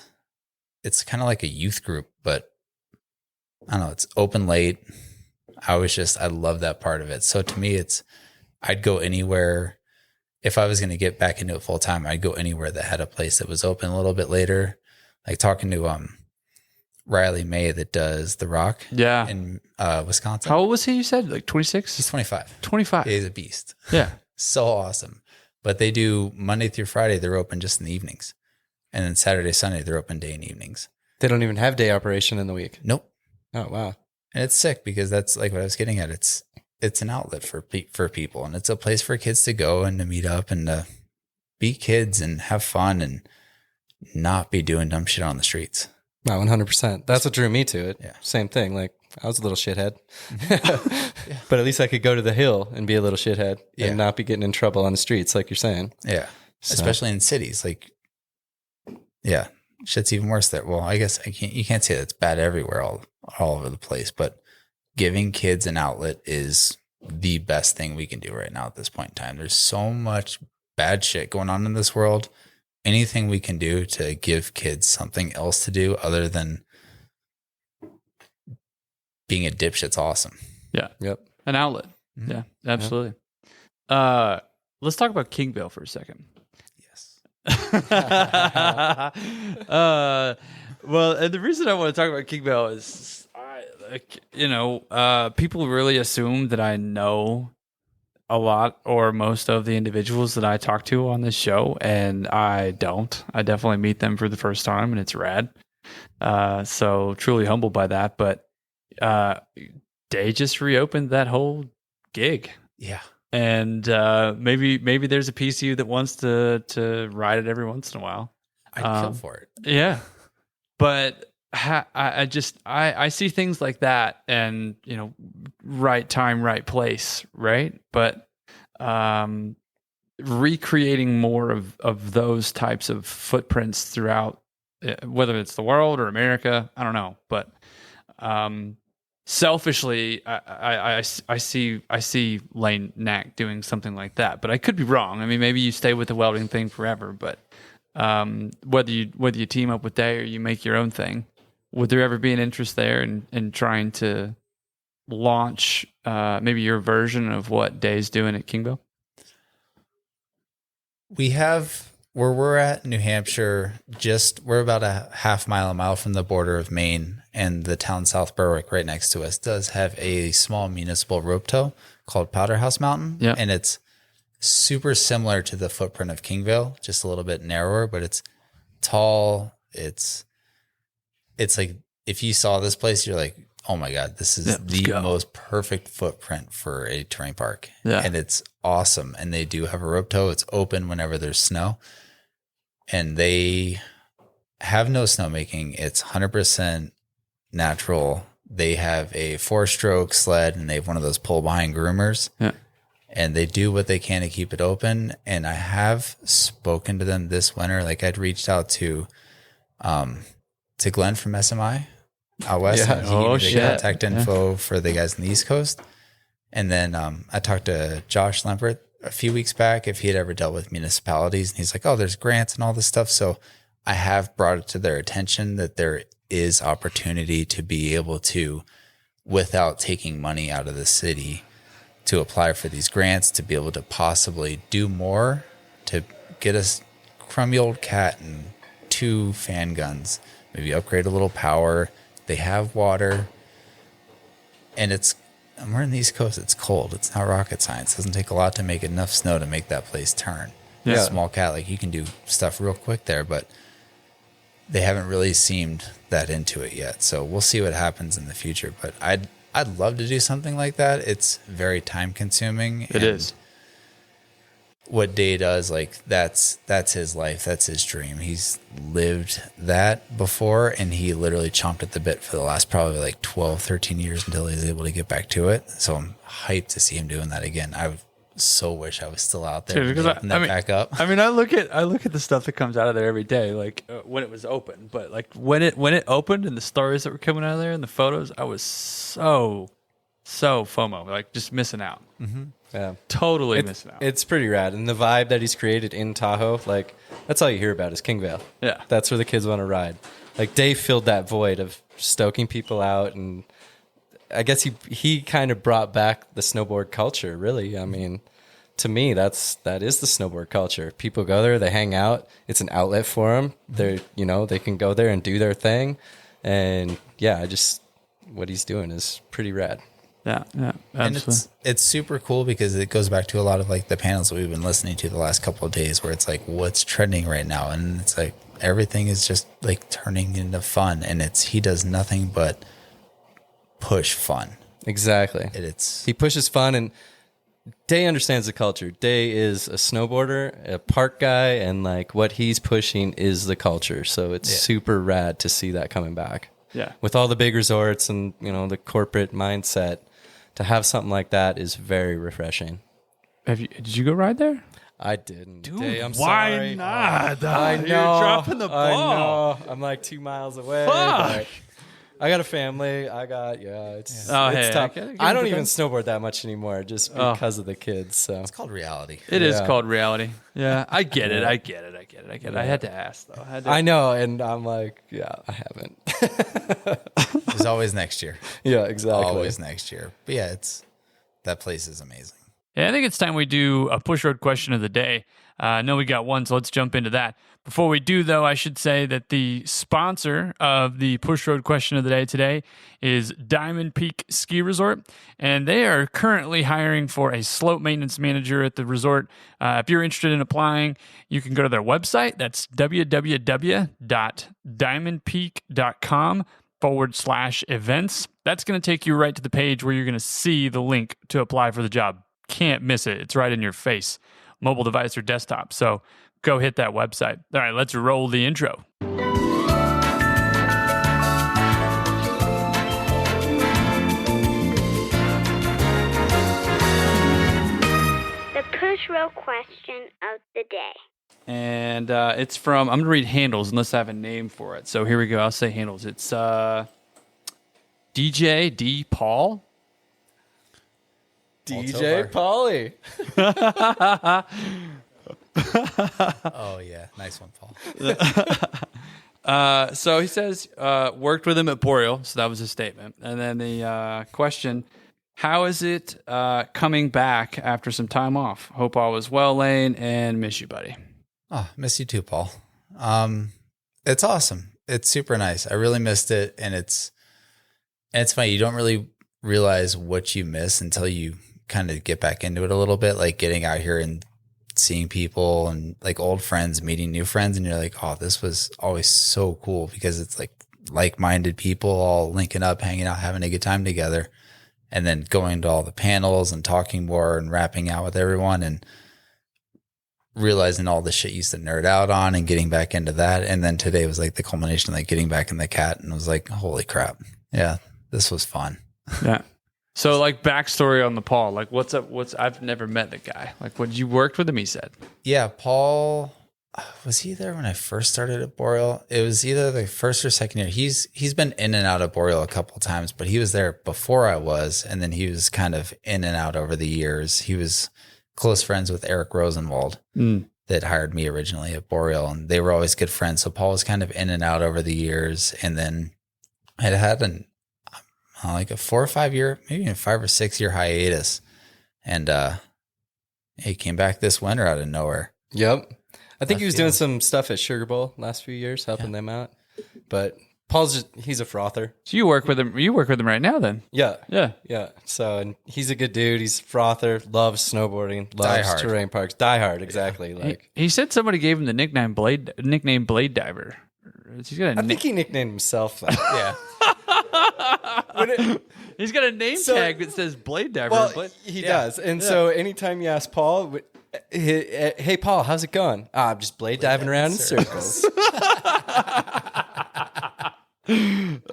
kind of like a youth group, but I don't know, it's open late. I love that part of it. So to me, I'd go anywhere. If I was going to get back into it full time, I'd go anywhere that had a place that was open a little bit later. Like talking to Riley May that does The Rock in Wisconsin. How old was he, you said? Like 26? He's 25. 25. Yeah, he's a beast. Yeah. So awesome. But they do Monday through Friday, they're open just in the evenings. And then Saturday, Sunday, they're open day and evenings. They don't even have day operation in the week. Nope. Oh, wow. And it's sick because that's like what I was getting at. It's an outlet for people, and it's a place for kids to go and to meet up and to be kids and have fun and not be doing dumb shit on the streets. Wow, 100%. That's what drew me to it. Yeah. Same thing. Like, I was a little shithead, but at least I could go to the hill and be a little shithead and not be getting in trouble on the streets, like you're saying. Yeah. So. Especially in cities. Like, yeah, shit's even worse there. Well, I guess you can't say that's bad everywhere, all over the place, but giving kids an outlet is the best thing we can do right now at this point in time. There's so much bad shit going on in this world. Anything we can do to give kids something else to do other than being a dipshit's awesome. Yeah. Yep. An outlet. Mm-hmm. Yeah, absolutely. Let's talk about Kingville for a second. Yes. Well, and the reason I want to talk about Kingville is, people really assume that I know a lot or most of the individuals that I talk to on this show, and I don't. I definitely meet them for the first time, and it's rad. So truly humbled by that. But they just reopened that whole gig. Yeah. And maybe there's a piece of you that wants to ride it every once in a while. I'd kill for it. Yeah. But I see things like that, and right time, right place, right? But recreating more of those types of footprints throughout, whether it's the world or America, I don't know. But selfishly, I see Lane Knaack doing something like that. But I could be wrong. I mean, maybe you stay with the welding thing forever, but whether you team up with Day or you make your own thing, would there ever be an interest there in trying to launch maybe your version of what Day's doing at Kingville? We have where we're at, New Hampshire, we're about a mile from the border of Maine, and the town South Berwick right next to us does have a small municipal rope tow called Powderhouse Mountain. Yeah. And it's super similar to the footprint of Kingvale, just a little bit narrower, but it's tall. It's like, if you saw this place, you're like, oh my God, this is the most perfect footprint for a terrain park. Yeah. And it's awesome. And they do have a rope tow. It's open whenever there's snow. And they have no snowmaking. It's 100% natural. They have a 4-stroke sled, and they have one of those pull behind groomers. Yeah. And they do what they can to keep it open. And I have spoken to them this winter. Like, I'd reached out to Glenn from SMI out west. Yeah. And he gave me the shit. contact info for the guys on the East Coast. And then I talked to Josh Lempert a few weeks back if he had ever dealt with municipalities. And he's like, oh, there's grants and all this stuff. So I have brought it to their attention that there is opportunity to be able to, without taking money out of the city, to apply for these grants, to be able to possibly do more, to get us crummy old cat and 2 fan guns, maybe upgrade a little power. They have water, and we're in the East Coast. It's cold. It's not rocket science. It doesn't take a lot to make enough snow to make that place turn. Yeah. Small cat, like, you can do stuff real quick there, but they haven't really seemed that into it yet. So we'll see what happens in the future. But I'd love to do something like that. It's very time consuming. It is. What Day does, like, that's his life. That's his dream. He's lived that before, and he literally chomped at the bit for the last probably like 12, 13 years until he was able to get back to it. So I'm hyped to see him doing that again. I so wish I was still out there. Dude, because open that back up. I mean, I look at the stuff that comes out of there every day, like when it was open, but like when it opened and the stories that were coming out of there and the photos, I was so FOMO, like just missing out. Mm-hmm. Yeah. Totally missing out. It's pretty rad. And the vibe that he's created in Tahoe, like, that's all you hear about is Kingvale. Yeah. That's where the kids want to ride. Like, Dave filled that void of stoking people out, and I guess he kind of brought back the snowboard culture, really. I mean, to me, that is the snowboard culture. People go there, they hang out. It's an outlet for them. They're, they can go there and do their thing. And yeah, what he's doing is pretty rad. Yeah, and absolutely. it's super cool because it goes back to a lot of like the panels that we've been listening to the last couple of days, where it's like, what's trending right now, and it's like everything is just like turning into fun, and he does nothing but push fun. Exactly. He pushes fun, and Day understands the culture. Day is a snowboarder, a park guy, and like what he's pushing is the culture. So it's super rad to see that coming back. Yeah, with all the big resorts and the corporate mindset. To have something like that is very refreshing. Did you go ride there? I didn't. Dude, Day, I'm why sorry. not? I know. You're dropping the ball. I know. I'm like 2 miles away. Fuck. I got a family. It's Oh, it's hey, tough. I I don't get even that. snowboard that much anymore just because of the kids. So It's called reality. It is Yeah. called reality. Yeah, I get it. I get it. I had to ask though. I know, and I'm like, yeah, I haven't. There's always next year. Yeah, exactly. Always next year. But yeah, that place is amazing. Yeah, I think it's time we do a push road question of the day. I know we got one, so let's jump into that. Before we do, though, I should say that the sponsor of the push road question of the day today is Diamond Peak Ski Resort, and they are currently hiring for a slope maintenance manager at the resort. If you're interested in applying, you can go to their website. That's www.diamondpeak.com/events. That's going to take you right to the page where you're going to see the link to apply for the job. Can't miss it. It's right in your face, mobile device or desktop. So go hit that website. All right, let's roll the intro. The push row question of the day. And it's from, I'm going to read handles unless I have a name for it. So here we go. I'll say handles. It's DJ D. Paul. DJ Pauly. Oh yeah, nice one, Paul. So he says, worked with him at Boreal. So that was his statement. And then the question, how is it coming back after some time off? Hope all was well, Lane, and miss you, buddy. Oh, miss you too, Paul. It's awesome. It's super nice. I really missed it. And it's funny. You don't really realize what you miss until you kind of get back into it a little bit, like getting out here and seeing people and like old friends, meeting new friends. And you're like, oh, this was always so cool because it's like-minded people all linking up, hanging out, having a good time together. And then going to all the panels and talking more and rapping out with everyone and realizing all the shit you used to nerd out on and getting back into that. And then today was like the culmination, like getting back in the cat, and I was like, holy crap. Yeah, this was fun. Yeah. So like backstory on the Paul, like what's up? I've never met the guy. Like when you worked with him, he said. Yeah, Paul, was he there when I first started at Boreal? It was either the first or second year. He's been in and out of Boreal a couple of times, but he was there before I was, and then he was kind of in and out over the years. He was close friends with Eric Rosenwald that hired me originally at Boreal, and they were always good friends. So Paul was kind of in and out over the years, and then I had like a 4 or 5 year, maybe a 5 or 6 year hiatus, and he came back this winter out of nowhere. Yep. I think he was doing some stuff at Sugar Bowl last few years, helping them out. But he's a frother. So you work with him. You work with him right now, then? Yeah. Yeah. So, and he's a good dude. He's a frother, loves snowboarding, loves terrain parks. Die hard, exactly. Like he said somebody gave him the nickname Blade Diver. I think he nicknamed himself that. Yeah. He's got a name tag that says Blade Diver. Well, he does. And so anytime you ask Paul, hey, Paul, how's it going? I'm just blade diving around in circles.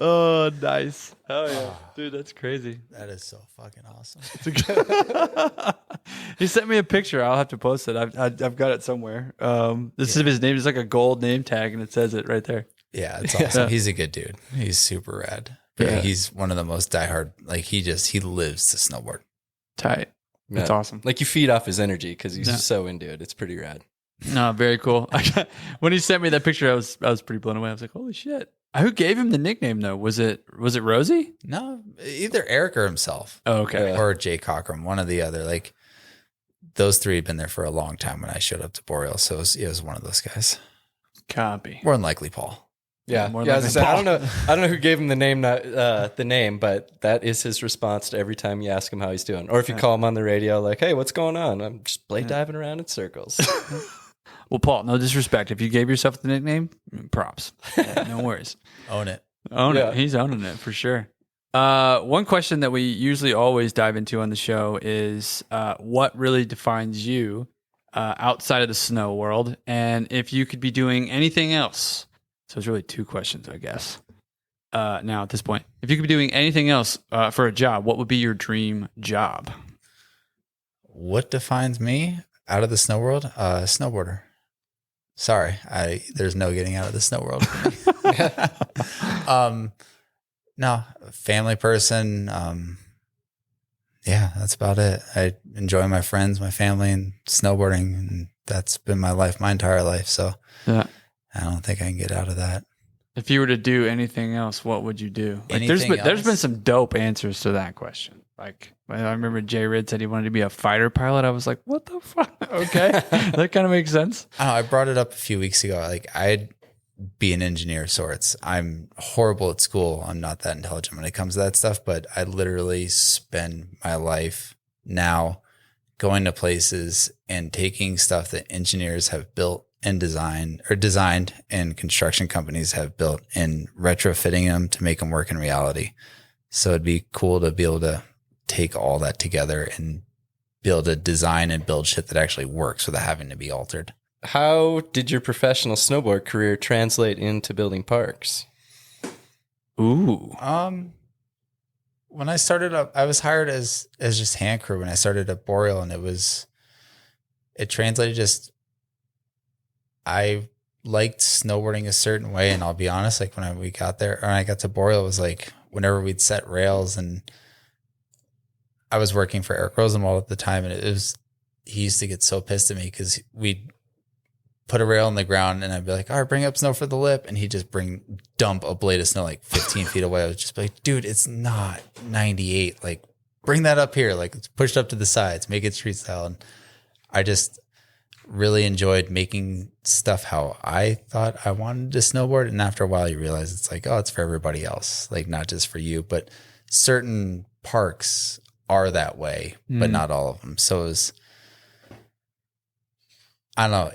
Oh, nice. Oh, yeah. Dude, that's crazy. That is so fucking awesome. He sent me a picture. I'll have to post it. I've got it somewhere. This is his name. It's like a gold name tag, and it says it right there. Yeah, it's awesome. Yeah. He's a good dude. He's super rad. Yeah. He's one of the most diehard. Like he lives to snowboard. Tight. That's awesome. Like you feed off his energy because he's just so into it. It's pretty rad. No, very cool. When he sent me that picture, I was pretty blown away. I was like, holy shit. Who gave him the nickname though? Was it Rosie? No, either Eric or himself. Oh, okay. Or Jay Cockrum, one or the other. Like those three had been there for a long time when I showed up to Boreal. So it was one of those guys. Copy. More than likely Paul. Yeah. I don't know who gave him the name, but that is his response to every time you ask him how he's doing. Or if you call him on the radio, like, hey, what's going on? I'm just blade diving around in circles. Well, Paul, no disrespect. If you gave yourself the nickname, props. Yeah, no worries. Own it. Own it. He's owning it for sure. One question that we usually always dive into on the show is what really defines you outside of the snow world, and if you could be doing anything else. So it's really two questions, I guess. Now at this point, if you could be doing anything else for a job, what would be your dream job? What defines me out of the snow world? Snowboarder. Sorry, there's no getting out of the snow world for me. No, family person. Yeah, that's about it. I enjoy my friends, my family, and snowboarding, and that's been my life, my entire life. So yeah. I don't think I can get out of that. If you were to do anything else, what would you do? Like there's been some dope answers to that question. Like I remember Jay Ridd said he wanted to be a fighter pilot. I was like, what the fuck? Okay. That kind of makes sense. I brought it up a few weeks ago. Like I'd be an engineer of sorts. I'm horrible at school. I'm not that intelligent when it comes to that stuff, but I literally spend my life now going to places and taking stuff that engineers have built and designed and construction companies have built and retrofitting them to make them work in reality. So it'd be cool to be able to take all that together and be able to design and build shit that actually works without having to be altered. How did your professional snowboard career translate into building parks? Ooh. When I started up, I was hired as just hand crew when I started at Boreal, and it translated just, I liked snowboarding a certain way. And I'll be honest, like when I got to Boreal, it was like whenever we'd set rails, and I was working for Eric Rosenwald at the time, and he used to get so pissed at me because we'd put a rail in the ground and I'd be like, all right, bring up snow for the lip. And he'd just dump a blade of snow like 15 feet away. I was just like, dude, it's not 98. Like bring that up here. Like it's pushed up to the sides, make it street style. And really enjoyed making stuff how I thought I wanted to snowboard. And after a while, you realize it's like, oh, it's for everybody else, like not just for you. But certain parks are that way, but not all of them. So it was, I don't know,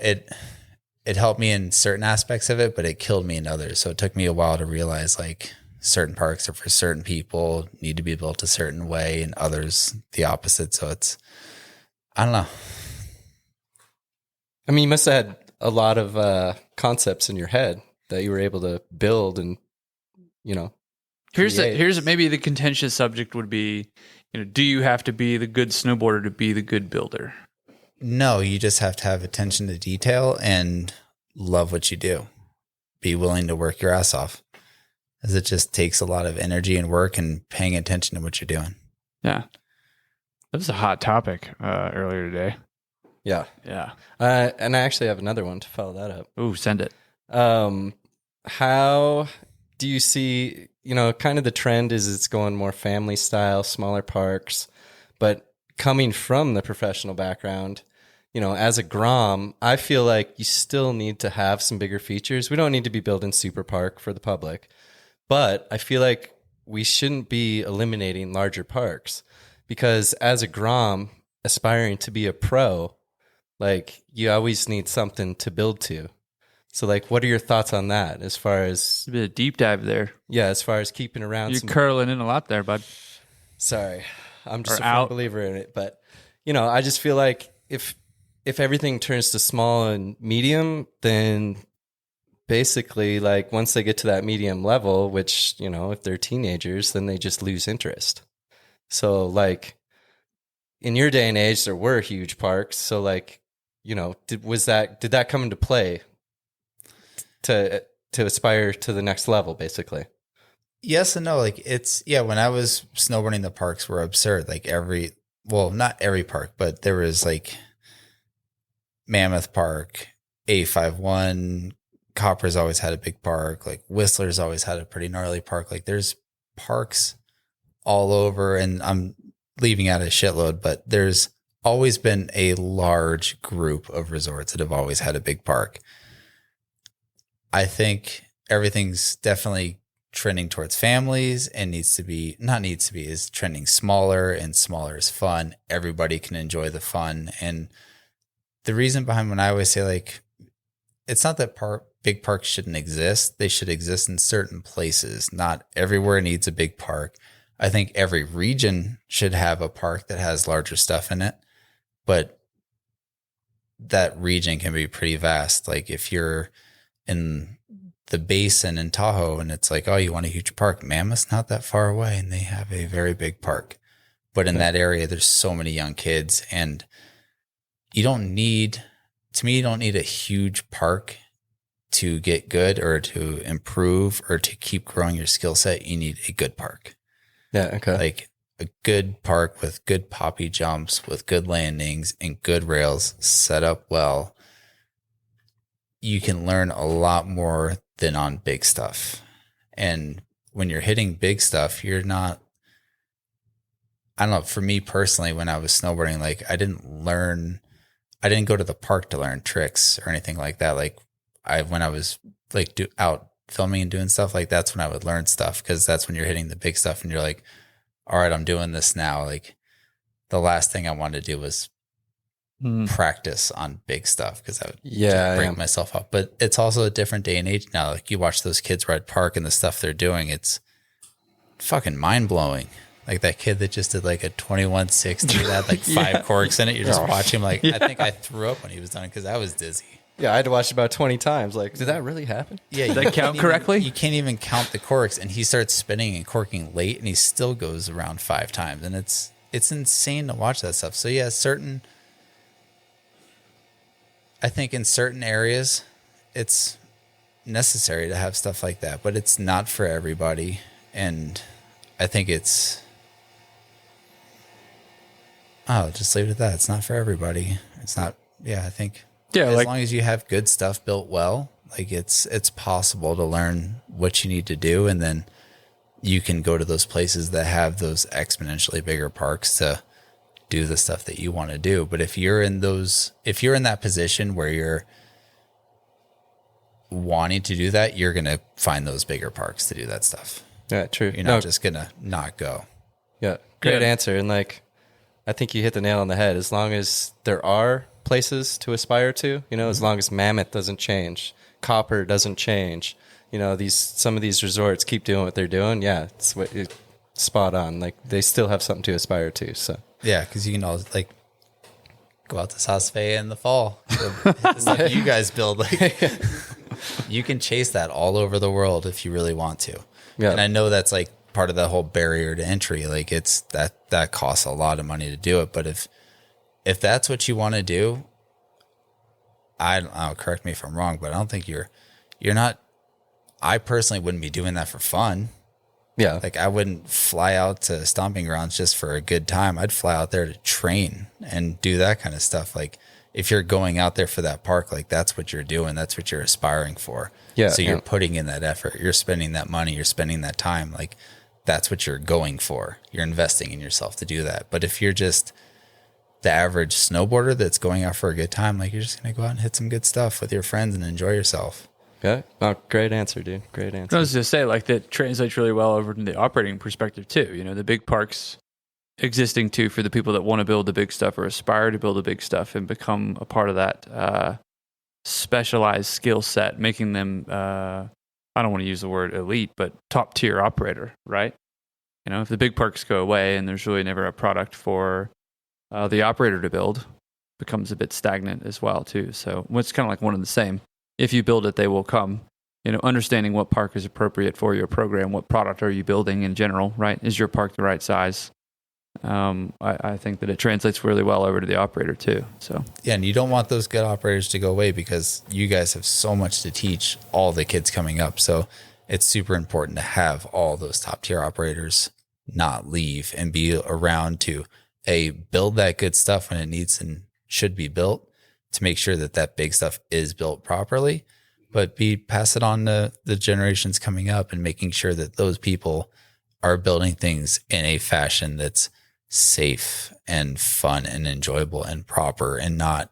it helped me in certain aspects of it, but it killed me in others. So it took me a while to realize like certain parks are for certain people, need to be built a certain way, and others the opposite. So it's, I don't know. I mean, you must have had a lot of concepts in your head that you were able to build and, create. Here's maybe the contentious subject would be, do you have to be the good snowboarder to be the good builder? No, you just have to have attention to detail and love what you do. Be willing to work your ass off, as it just takes a lot of energy and work and paying attention to what you're doing. Yeah. That was a hot topic earlier today. Yeah. Yeah. And I actually have another one to follow that up. Ooh, send it. How do you see, kind of the trend is it's going more family style, smaller parks, but coming from the professional background, as a Grom, I feel like you still need to have some bigger features. We don't need to be building super park for the public, but I feel like we shouldn't be eliminating larger parks, because as a Grom aspiring to be a pro, like you always need something to build to. So like, what are your thoughts on that as far as A bit of deep dive there. Yeah, as far as keeping around You're curling in a lot there, bud. Sorry, I'm just Or a firm out. believer in it. But, I just feel like if everything turns to small and medium, then basically like once they get to that medium level, which, if they're teenagers, then they just lose interest. So like in your day and age, there were huge parks. So like, did that come into play to aspire to the next level, basically? Yes and no. Like when I was snowboarding, the parks were absurd. Like not every park, but there was like Mammoth Park, A51, Copper's always had a big park. Like Whistler's always had a pretty gnarly park. Like there's parks all over, and I'm leaving out a shitload, but there's always been a large group of resorts that have always had a big park. I think everything's definitely trending towards families and is trending smaller, and smaller is fun. Everybody can enjoy the fun. And the reason behind when I always say like, it's not that big parks shouldn't exist. They should exist in certain places. Not everywhere needs a big park. I think every region should have a park that has larger stuff in it, but that region can be pretty vast. Like if you're in the basin in Tahoe and it's like, oh, you want a huge park, Mammoth's not that far away and they have a very big park. But in that area, there's so many young kids, and you don't need a huge park to get good or to improve or to keep growing your skill set. You need a good park. Yeah. Okay. Like a good park with good poppy jumps, with good landings and good rails set up well. You can learn a lot more than on big stuff. And when you're hitting big stuff, you're not, I don't know, for me personally, when I was snowboarding, like I didn't go to the park to learn tricks or anything like that. Like when I was like out filming and doing stuff, like that's when I would learn stuff, because that's when you're hitting the big stuff and you're like, all right, I'm doing this now. Like the last thing I wanted to do was practice on big stuff, because I would break myself up. But it's also a different day and age now. Like you watch those kids ride park and the stuff they're doing, it's fucking mind blowing. Like that kid that just did like a 2160 that had like 5 corks in it. You're just watching him like, I think I threw up when he was done because I was dizzy. Yeah, I had to watch it about 20 times. Like, did that really happen? Yeah, did that count correctly? You can't even count the corks, and he starts spinning and corking late, and he still goes around 5 times, and it's insane to watch that stuff. So yeah, I think in certain areas, it's necessary to have stuff like that, but it's not for everybody, and I think I'll just leave it at that. It's not for everybody. It's not. Yeah, I think. Yeah, as long as you have good stuff built well, like it's possible to learn what you need to do, and then you can go to those places that have those exponentially bigger parks to do the stuff that you want to do. But if you're in that position where you're wanting to do that, you're going to find those bigger parks to do that stuff. Yeah, true. You're not just going to not go. Yeah, great answer. And like, I think you hit the nail on the head. As long as there are places to aspire to, as long as Mammoth doesn't change, Copper doesn't change, some of these resorts keep doing what they're doing. Yeah, it's spot on. Like, they still have something to aspire to. So yeah, because you can always like go out to Sasfe in the fall. The stuff you guys build, like you can chase that all over the world if you really want to. Yeah, and I know that's like part of the whole barrier to entry. Like, it's that costs a lot of money to do it. But if that's what you want to do, I don't know, correct me if I'm wrong, but I don't think you're not. I personally wouldn't be doing that for fun. Yeah. Like, I wouldn't fly out to stomping grounds just for a good time. I'd fly out there to train and do that kind of stuff. Like, if you're going out there for that park, like, that's what you're doing. That's what you're aspiring for. Yeah. So you're putting in that effort. You're spending that money. You're spending that time. Like, that's what you're going for. You're investing in yourself to do that. But if you're just the average snowboarder that's going out for a good time, like, you're just going to go out and hit some good stuff with your friends and enjoy yourself. Yeah. Oh, great answer, dude. Great answer. I was just say, like, that translates really well over to the operating perspective too. The big parks existing too for the people that want to build the big stuff or aspire to build the big stuff and become a part of that specialized skill set, making them, I don't want to use the word elite, but top tier operator, right? If the big parks go away and there's really never a product for the operator to build, becomes a bit stagnant as well too. So it's kind of like one and the same. If you build it, they will come. Understanding what park is appropriate for your program, what product are you building in general, right? Is your park the right size? I think that it translates really well over to the operator too. So yeah, and you don't want those good operators to go away because you guys have so much to teach all the kids coming up. So it's super important to have all those top tier operators not leave and be around to build that good stuff when it needs and should be built, to make sure that big stuff is built properly, but pass it on to the generations coming up and making sure that those people are building things in a fashion that's safe and fun and enjoyable and proper and not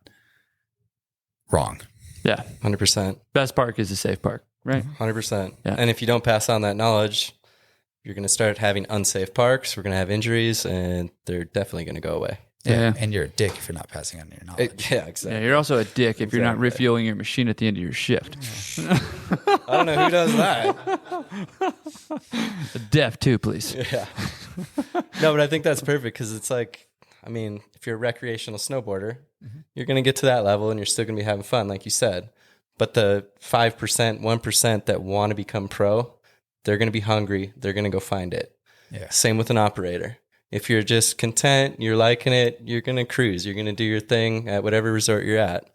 wrong. Yeah. 100%. Best park is a safe park, right? 100%. Yeah. And if you don't pass on that knowledge, you're going to start having unsafe parks. We're going to have injuries, and they're definitely going to go away. Yeah. And you're a dick if you're not passing on your knowledge. Yeah, exactly. Yeah, you're also a dick if you're not refueling your machine at the end of your shift. I don't know who does that. Deaf too, please. Yeah. No, but I think that's perfect because it's like, if you're a recreational snowboarder, you're going to get to that level and you're still going to be having fun, like you said. But the 5%, 1% that want to become pro, they're going to be hungry. They're going to go find it. Yeah. Same with an operator. If you're just content, you're liking it, you're going to cruise. You're going to do your thing at whatever resort you're at.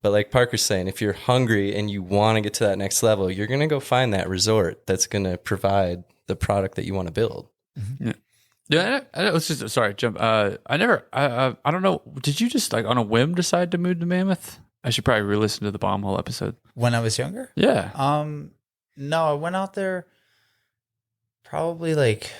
But like Parker's saying, if you're hungry and you want to get to that next level, you're going to go find that resort that's going to provide the product that you want to build. Mm-hmm. Yeah. Let's just, sorry, jump. I don't know. Did you just like on a whim decide to move to Mammoth? I should probably re-listen to the bomb hole episode. When I was younger? Yeah. No, I went out there probably like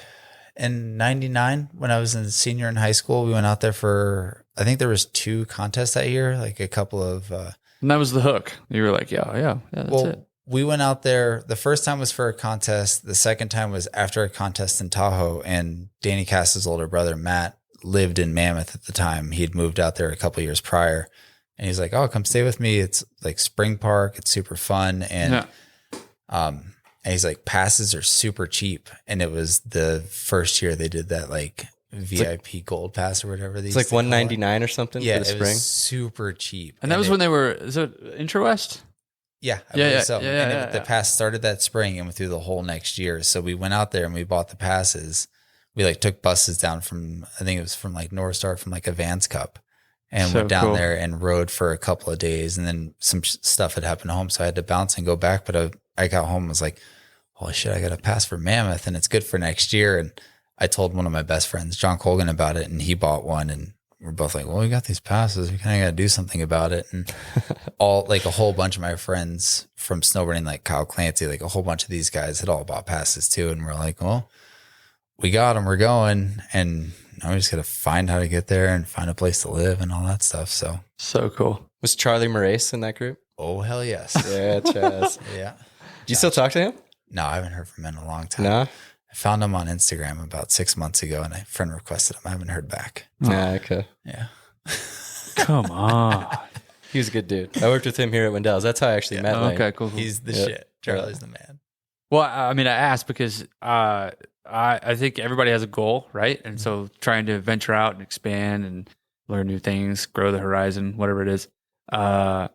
in 99 when I was a senior in high school. We went out there for, I think there was 2 contests that year, like a couple of and that was the hook. You were like, yeah, that's it. We went out there. The first time was for a contest. The second time was after a contest in Tahoe, and Danny Cass's older brother Matt lived in Mammoth at the time. He'd moved out there a couple of years prior, and he's like, "Oh, come stay with me. It's like spring park. It's super fun." And and he's like, passes are super cheap. And it was the first year they did that like VIP gold pass or whatever. It's like $199 or something for the spring. It was super cheap. And that was when they were, is it Intro West? Yeah. I believe so. The pass started that spring and went through the whole next year. So we went out there and we bought the passes. We like took buses down from, I think it was from like North Star, from like a Vans Cup, and went down there and rode for a couple of days. And then some stuff had happened home. So I had to bounce and go back. But I got home and was like, holy shit, I got a pass for Mammoth and it's good for next year. And I told one of my best friends, John Colgan, about it, and he bought one, and we're both like, well, we got these passes. We kind of got to do something about it. And like a whole bunch of my friends from snowboarding, like Kyle Clancy, like a whole bunch of these guys had all bought passes too. And we're like, well, we got them, we're going. And Now we just got to find how to get there and find a place to live and all that stuff. So cool. Was Charlie Morace in that group? Oh, hell yes. Yeah, Chaz. Yeah. Do you still talk to him? No, I haven't heard from him in a long time. No? I found him on Instagram about 6 months ago and a friend requested him. I haven't heard back. Nah, okay. Yeah. Come on. He was a good dude. I worked with him here at Wendell's. That's how I actually met Lane. Okay, cool. He's the Yep. shit. Charlie's the man. Well, I mean, I asked because I think everybody has a goal, right? And so trying to venture out and expand and learn new things, grow the horizon, whatever it is. I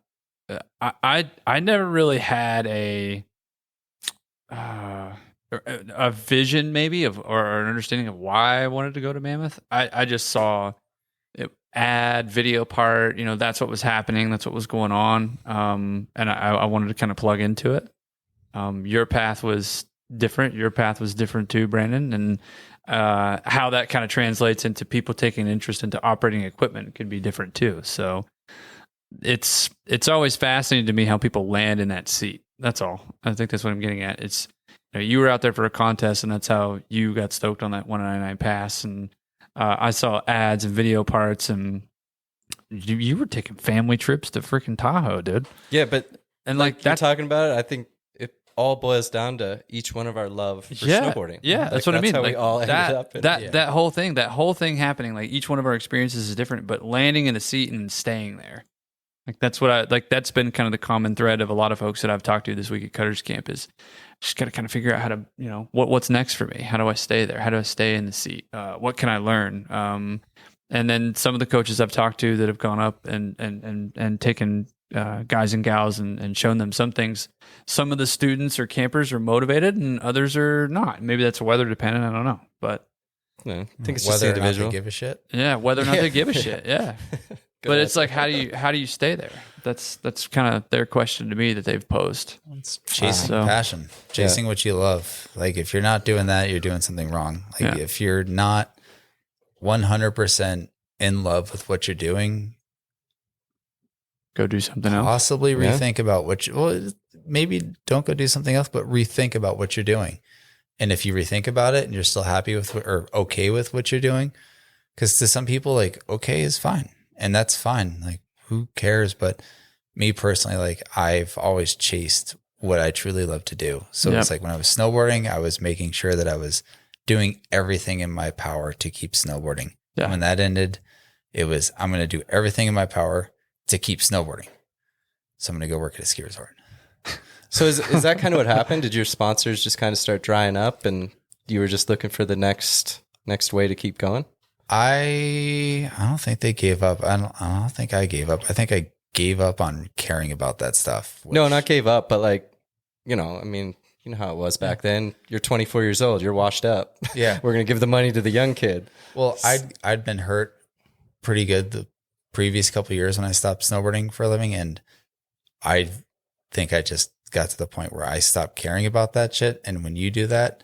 never really had a vision maybe or an understanding of why I wanted to go to Mammoth. I just saw ad video part, that's what was happening. That's what was going on. And I wanted to kind of plug into it. Your path was different. Your path was different too, Brandon. And how that kind of translates into people taking interest into operating equipment could be different too. So it's always fascinating to me how people land in that seat. That's all. I think that's what I'm getting at. It's you were out there for a contest, and that's how you got stoked on that 199 pass. And I saw ads and video parts, and you were taking family trips to freaking Tahoe, dude. Yeah, but And like you're that's talking about it, I think it all boils down to each one of our love for snowboarding. Yeah, that's what I mean. How like we all ended up. That whole thing happening. Like each one of our experiences is different, but landing in a seat and staying there. Like that's what I like. That's been kind of the common thread of a lot of folks that I've talked to this week at Cutters Camp is just got to kind of figure out how to, what's next for me. How do I stay there? How do I stay in the seat? What can I learn? And then some of the coaches I've talked to that have gone up and taken guys and gals and shown them some things. Some of the students or campers are motivated and others are not. Maybe that's weather dependent. I don't know, but no, I think it's just whether or not individual. they give a shit. yeah, whether or not they give a shit. Yeah. But it's like, how do you stay there? That's kind of their question to me that they've posed. It's chasing passion, chasing what you love. Like if you're not doing that, you're doing something wrong. Like if you're not 100% in love with what you're doing, go do something else. Possibly rethink about maybe don't go do something else, but rethink about what you're doing. And if you rethink about it and you're still happy with or okay with what you're doing, because to some people, like, okay is fine. And that's fine. Like, who cares? But me personally, like, I've always chased what I truly love to do. So it's like when I was snowboarding, I was making sure that I was doing everything in my power to keep snowboarding. Yeah. When that ended, it was, I'm going to do everything in my power to keep snowboarding. So I'm going to go work at a ski resort. So is that kind of what happened? Did your sponsors just kind of start drying up and you were just looking for the next way to keep going? I don't think they gave up. I don't think I gave up. I think I gave up on caring about that stuff. No, not gave up, but like, I mean, you know how it was back then. You're 24 years old. You're washed up. Yeah. We're going to give the money to the young kid. Well, I'd been hurt pretty good the previous couple of years when I stopped snowboarding for a living. And I think I just got to the point where I stopped caring about that shit. And when you do that,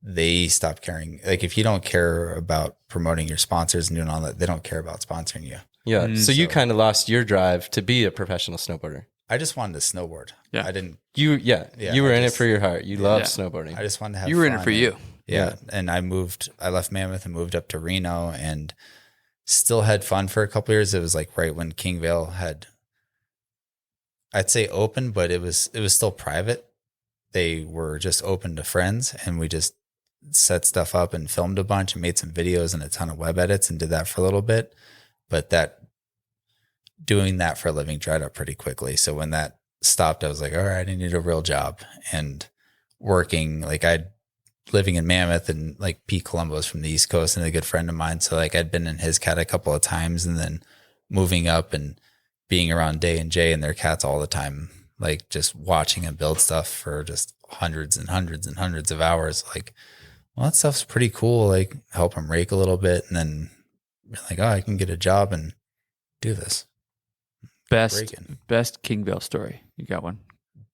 they stop caring. Like if you don't care about promoting your sponsors and doing all that, they don't care about sponsoring you. Yeah. So you kind of lost your drive to be a professional snowboarder. I just wanted to snowboard. Yeah. I didn't. You were in it for your heart. You love snowboarding. I just wanted to have You were fun. in it for you. Yeah. And I left Mammoth and moved up to Reno and still had fun for a couple of years. It was like right when King Vale had, I'd say open, but it was still private. They were just open to friends and we just set stuff up and filmed a bunch and made some videos and a ton of web edits and did that for a little bit. But doing that for a living dried up pretty quickly. So when that stopped, I was like, all right, I need a real job. And working, like living in Mammoth and like Pete Colombo's from the East Coast and a good friend of mine. So like I'd been in his cat a couple of times and then moving up and being around Day and Jay and their cats all the time, like just watching them build stuff for just hundreds and hundreds and hundreds of hours. Like, well, that stuff's pretty cool. Like help them rake a little bit and then be like, oh, I can get a job and do this. Best King Vale story. You got one?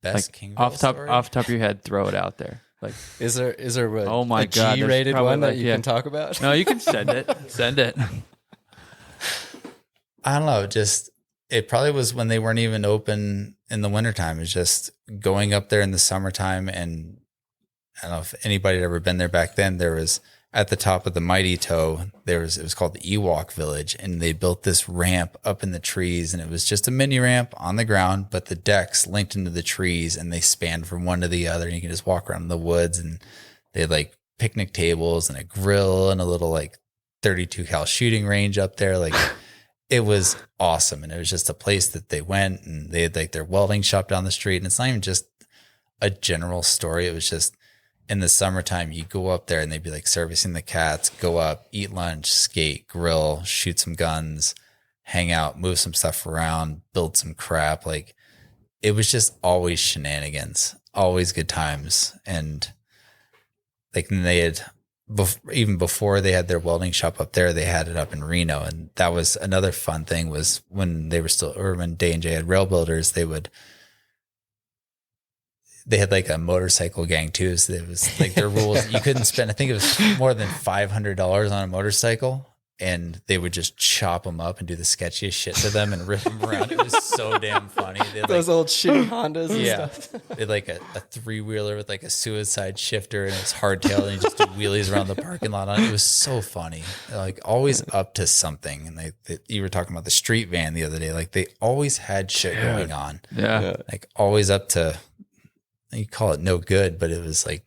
Best like, King Vale story? Off the top of your head, throw it out there. Like, is there a, oh my God, G-rated one that like, you can talk about? No, you can send it. Send it. I don't know. Just it probably was when they weren't even open in the wintertime. It's just going up there in the summertime. And I don't know if anybody had ever been there back then. There was at the top of the Mighty Toe, it was called the Ewok Village, and they built this ramp up in the trees, and it was just a mini ramp on the ground, but the decks linked into the trees, and they spanned from one to the other, and you can just walk around in the woods, and they had like picnic tables and a grill and a little like 32 cal shooting range up there. Like it was awesome. And it was just a place that they went, and they had like their welding shop down the street. And it's not even just a general story. It was just in the summertime, you go up there and they'd be like servicing the cats, go up, eat lunch, skate, grill, shoot some guns, hang out, move some stuff around, build some crap. Like it was just always shenanigans, always good times. And like they had, even before they had their welding shop up there, they had it up in Reno. And that was another fun thing, was when they were still, or when Day&J had rail builders, they had like a motorcycle gang too. So it was like their rules. You couldn't spend, I think it was more than $500 on a motorcycle, and they would just chop them up and do the sketchiest shit to them and rip them around. It was so damn funny. Those old shitty Hondas and stuff. They had like a 3-wheeler with like a suicide shifter, and it's hardtail, and you just do wheelies around the parking lot on it. It was so funny. They're like always up to something. And you were talking about the street van the other day. Like they always had shit going on. Yeah. Like always up to, you call it no good, but it was like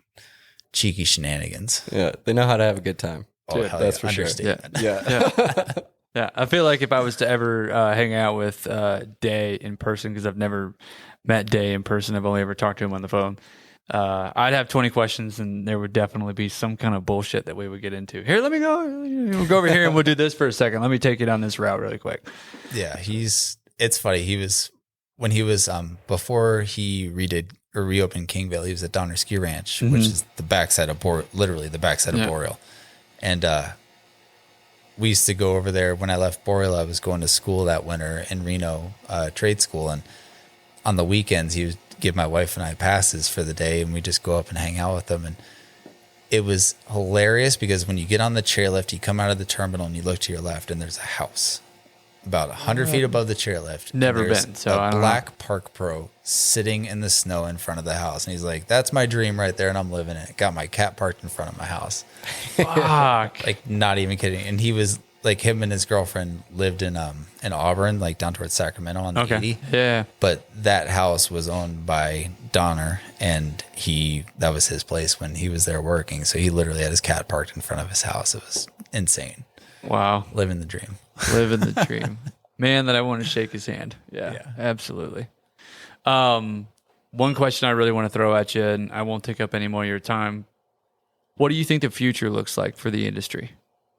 cheeky shenanigans. Yeah. They know how to have a good time. Oh, Dude, that's for sure. Yeah. Yeah. I feel like if I was to ever hang out with Day in person, because I've never met Day in person, I've only ever talked to him on the phone, I'd have 20 questions, and there would definitely be some kind of bullshit that we would get into. Here, let me go. We'll go over here and we'll do this for a second. Let me take you down this route really quick. Yeah. It's funny. When he was, before he reopened Kingville, he was at Donner Ski Ranch, which is the backside of literally the backside of Boreal. And we used to go over there. When I left Boreal, I was going to school that winter in Reno, trade school. And on the weekends, he would give my wife and I passes for the day, and we just go up and hang out with them. And it was hilarious because when you get on the chairlift, you come out of the terminal and you look to your left, and there's a house about 100 feet above the chairlift. Never been. So a black Park Pro sitting in the snow in front of the house. And he's like, that's my dream right there, and I'm living it. Got my cat parked in front of my house. Fuck. Like, not even kidding. And he was like, him and his girlfriend lived in Auburn, like down towards Sacramento on the 80. Yeah. But that house was owned by Donner, and that was his place when he was there working. So he literally had his cat parked in front of his house. It was insane. Wow. Living the dream. Living the dream. Man, that I want to shake his hand. Yeah. Absolutely. One question I really want to throw at you, and I won't take up any more of your time. What do you think the future looks like for the industry?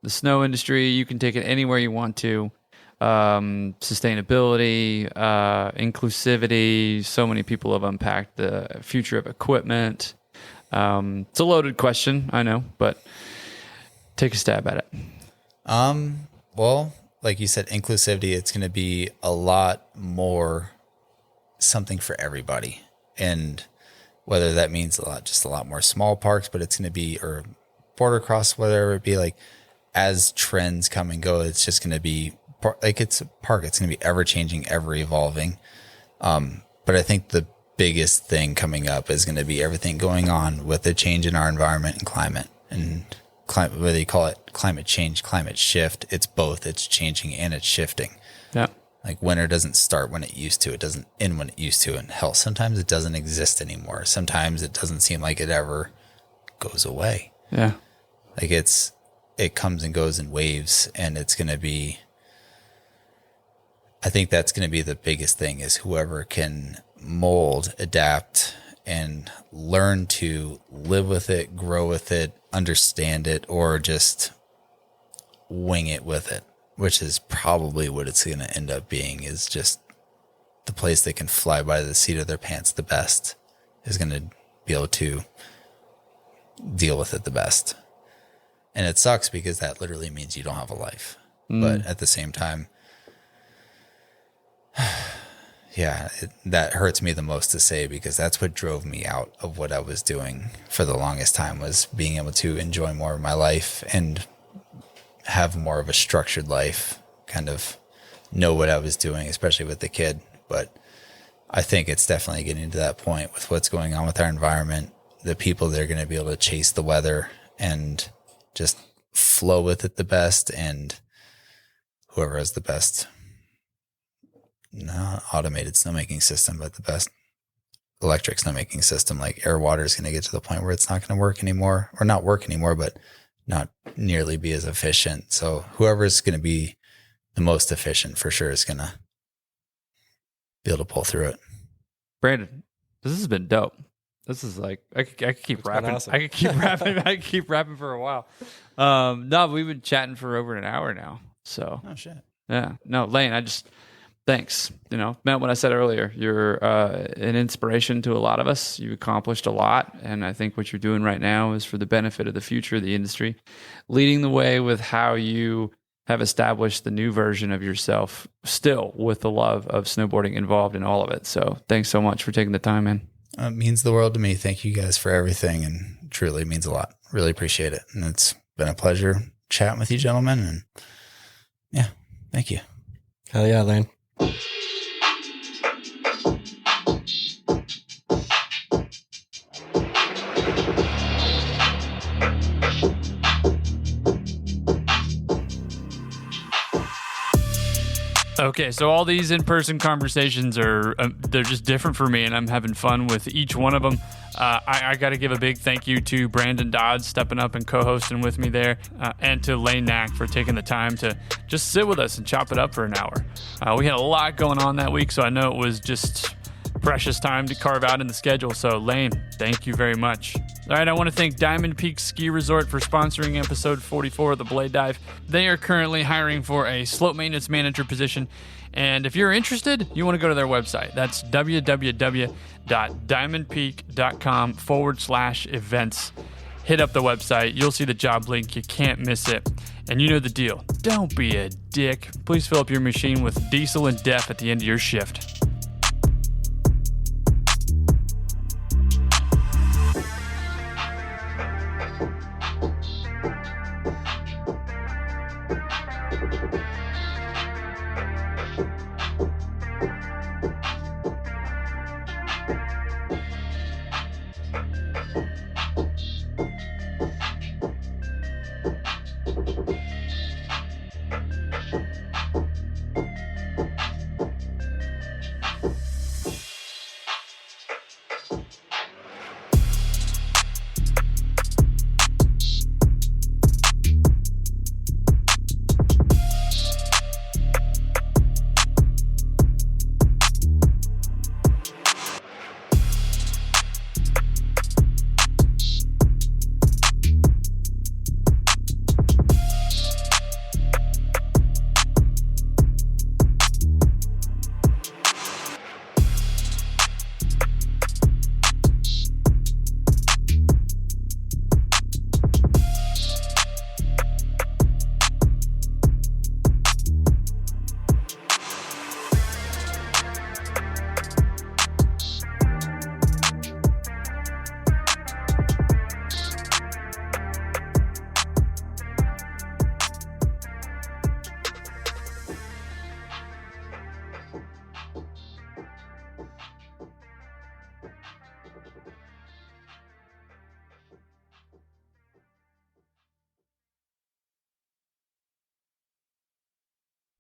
The snow industry, you can take it anywhere you want to. Sustainability, inclusivity. So many people have unpacked the future of equipment. It's a loaded question, I know, but take a stab at it. Well, like you said, inclusivity, it's going to be a lot more something for everybody. And whether that means just a lot more small parks, but it's going to be, or border cross, whatever it be, like as trends come and go, it's just going to be like, it's a park. It's going to be ever changing, ever evolving. But I think the biggest thing coming up is going to be everything going on with the change in our environment and climate, whether you call it climate change, climate shift. It's both. It's changing and it's shifting. Yeah. Like winter doesn't start when it used to. It doesn't end when it used to. And hell, sometimes it doesn't exist anymore. Sometimes it doesn't seem like it ever goes away. Yeah. Like it comes and goes in waves, and it's going to be, I think that's going to be the biggest thing, is whoever can mold, adapt, and learn to live with it, grow with it, understand it, or just wing it with it, which is probably what it's going to end up being, is just the place they can fly by the seat of their pants the best is going to be able to deal with it the best. And it sucks because that literally means you don't have a life. But at the same time, yeah, that hurts me the most to say, because that's what drove me out of what I was doing for the longest time, was being able to enjoy more of my life and have more of a structured life, kind of know what I was doing, especially with the kid. But I think it's definitely getting to that point with what's going on with our environment, the people that are going to be able to chase the weather and just flow with it the best, and whoever has the best, not automated snowmaking system, but the best electric snowmaking system, like air water, is going to get to the point where it's not going to work anymore, or not work anymore, but not nearly be as efficient. So whoever's going to be the most efficient for sure is going to be able to pull through it. Brandon, this has been dope. This is like I could keep rapping. Awesome. I could keep rapping. I could keep rapping for a while. No, we've been chatting for over an hour now. So Oh shit. yeah, no, Lane, thanks. Meant what I said earlier. You're an inspiration to a lot of us. You've accomplished a lot, and I think what you're doing right now is for the benefit of the future of the industry, leading the way with how you have established the new version of yourself, still with the love of snowboarding involved in all of it. So thanks so much for taking the time, man. It means the world to me. Thank you guys for everything, and truly means a lot. Really appreciate it. And it's been a pleasure chatting with you gentlemen. And yeah, thank you. Hell yeah, Lane. Okay, so all these in-person conversations are they're just different for me, and I'm having fun with each one of them. I got to give a big thank you to Brandon Dodds stepping up and co-hosting with me there, and to Lane Knaack for taking the time to just sit with us and chop it up for an hour. We had a lot going on that week, so I know it was just precious time to carve out in the schedule. So Lane, thank you very much. All right, I want to thank Diamond Peak Ski Resort for sponsoring episode 44 of the Blade Dive. They are currently hiring for a slope maintenance manager position, and if you're interested, you want to go to their website. That's www.diamondpeak.com/events. Hit up the website. You'll see the job link. You can't miss it. And you know the deal. Don't be a dick. Please fill up your machine with diesel and DEF at the end of your shift.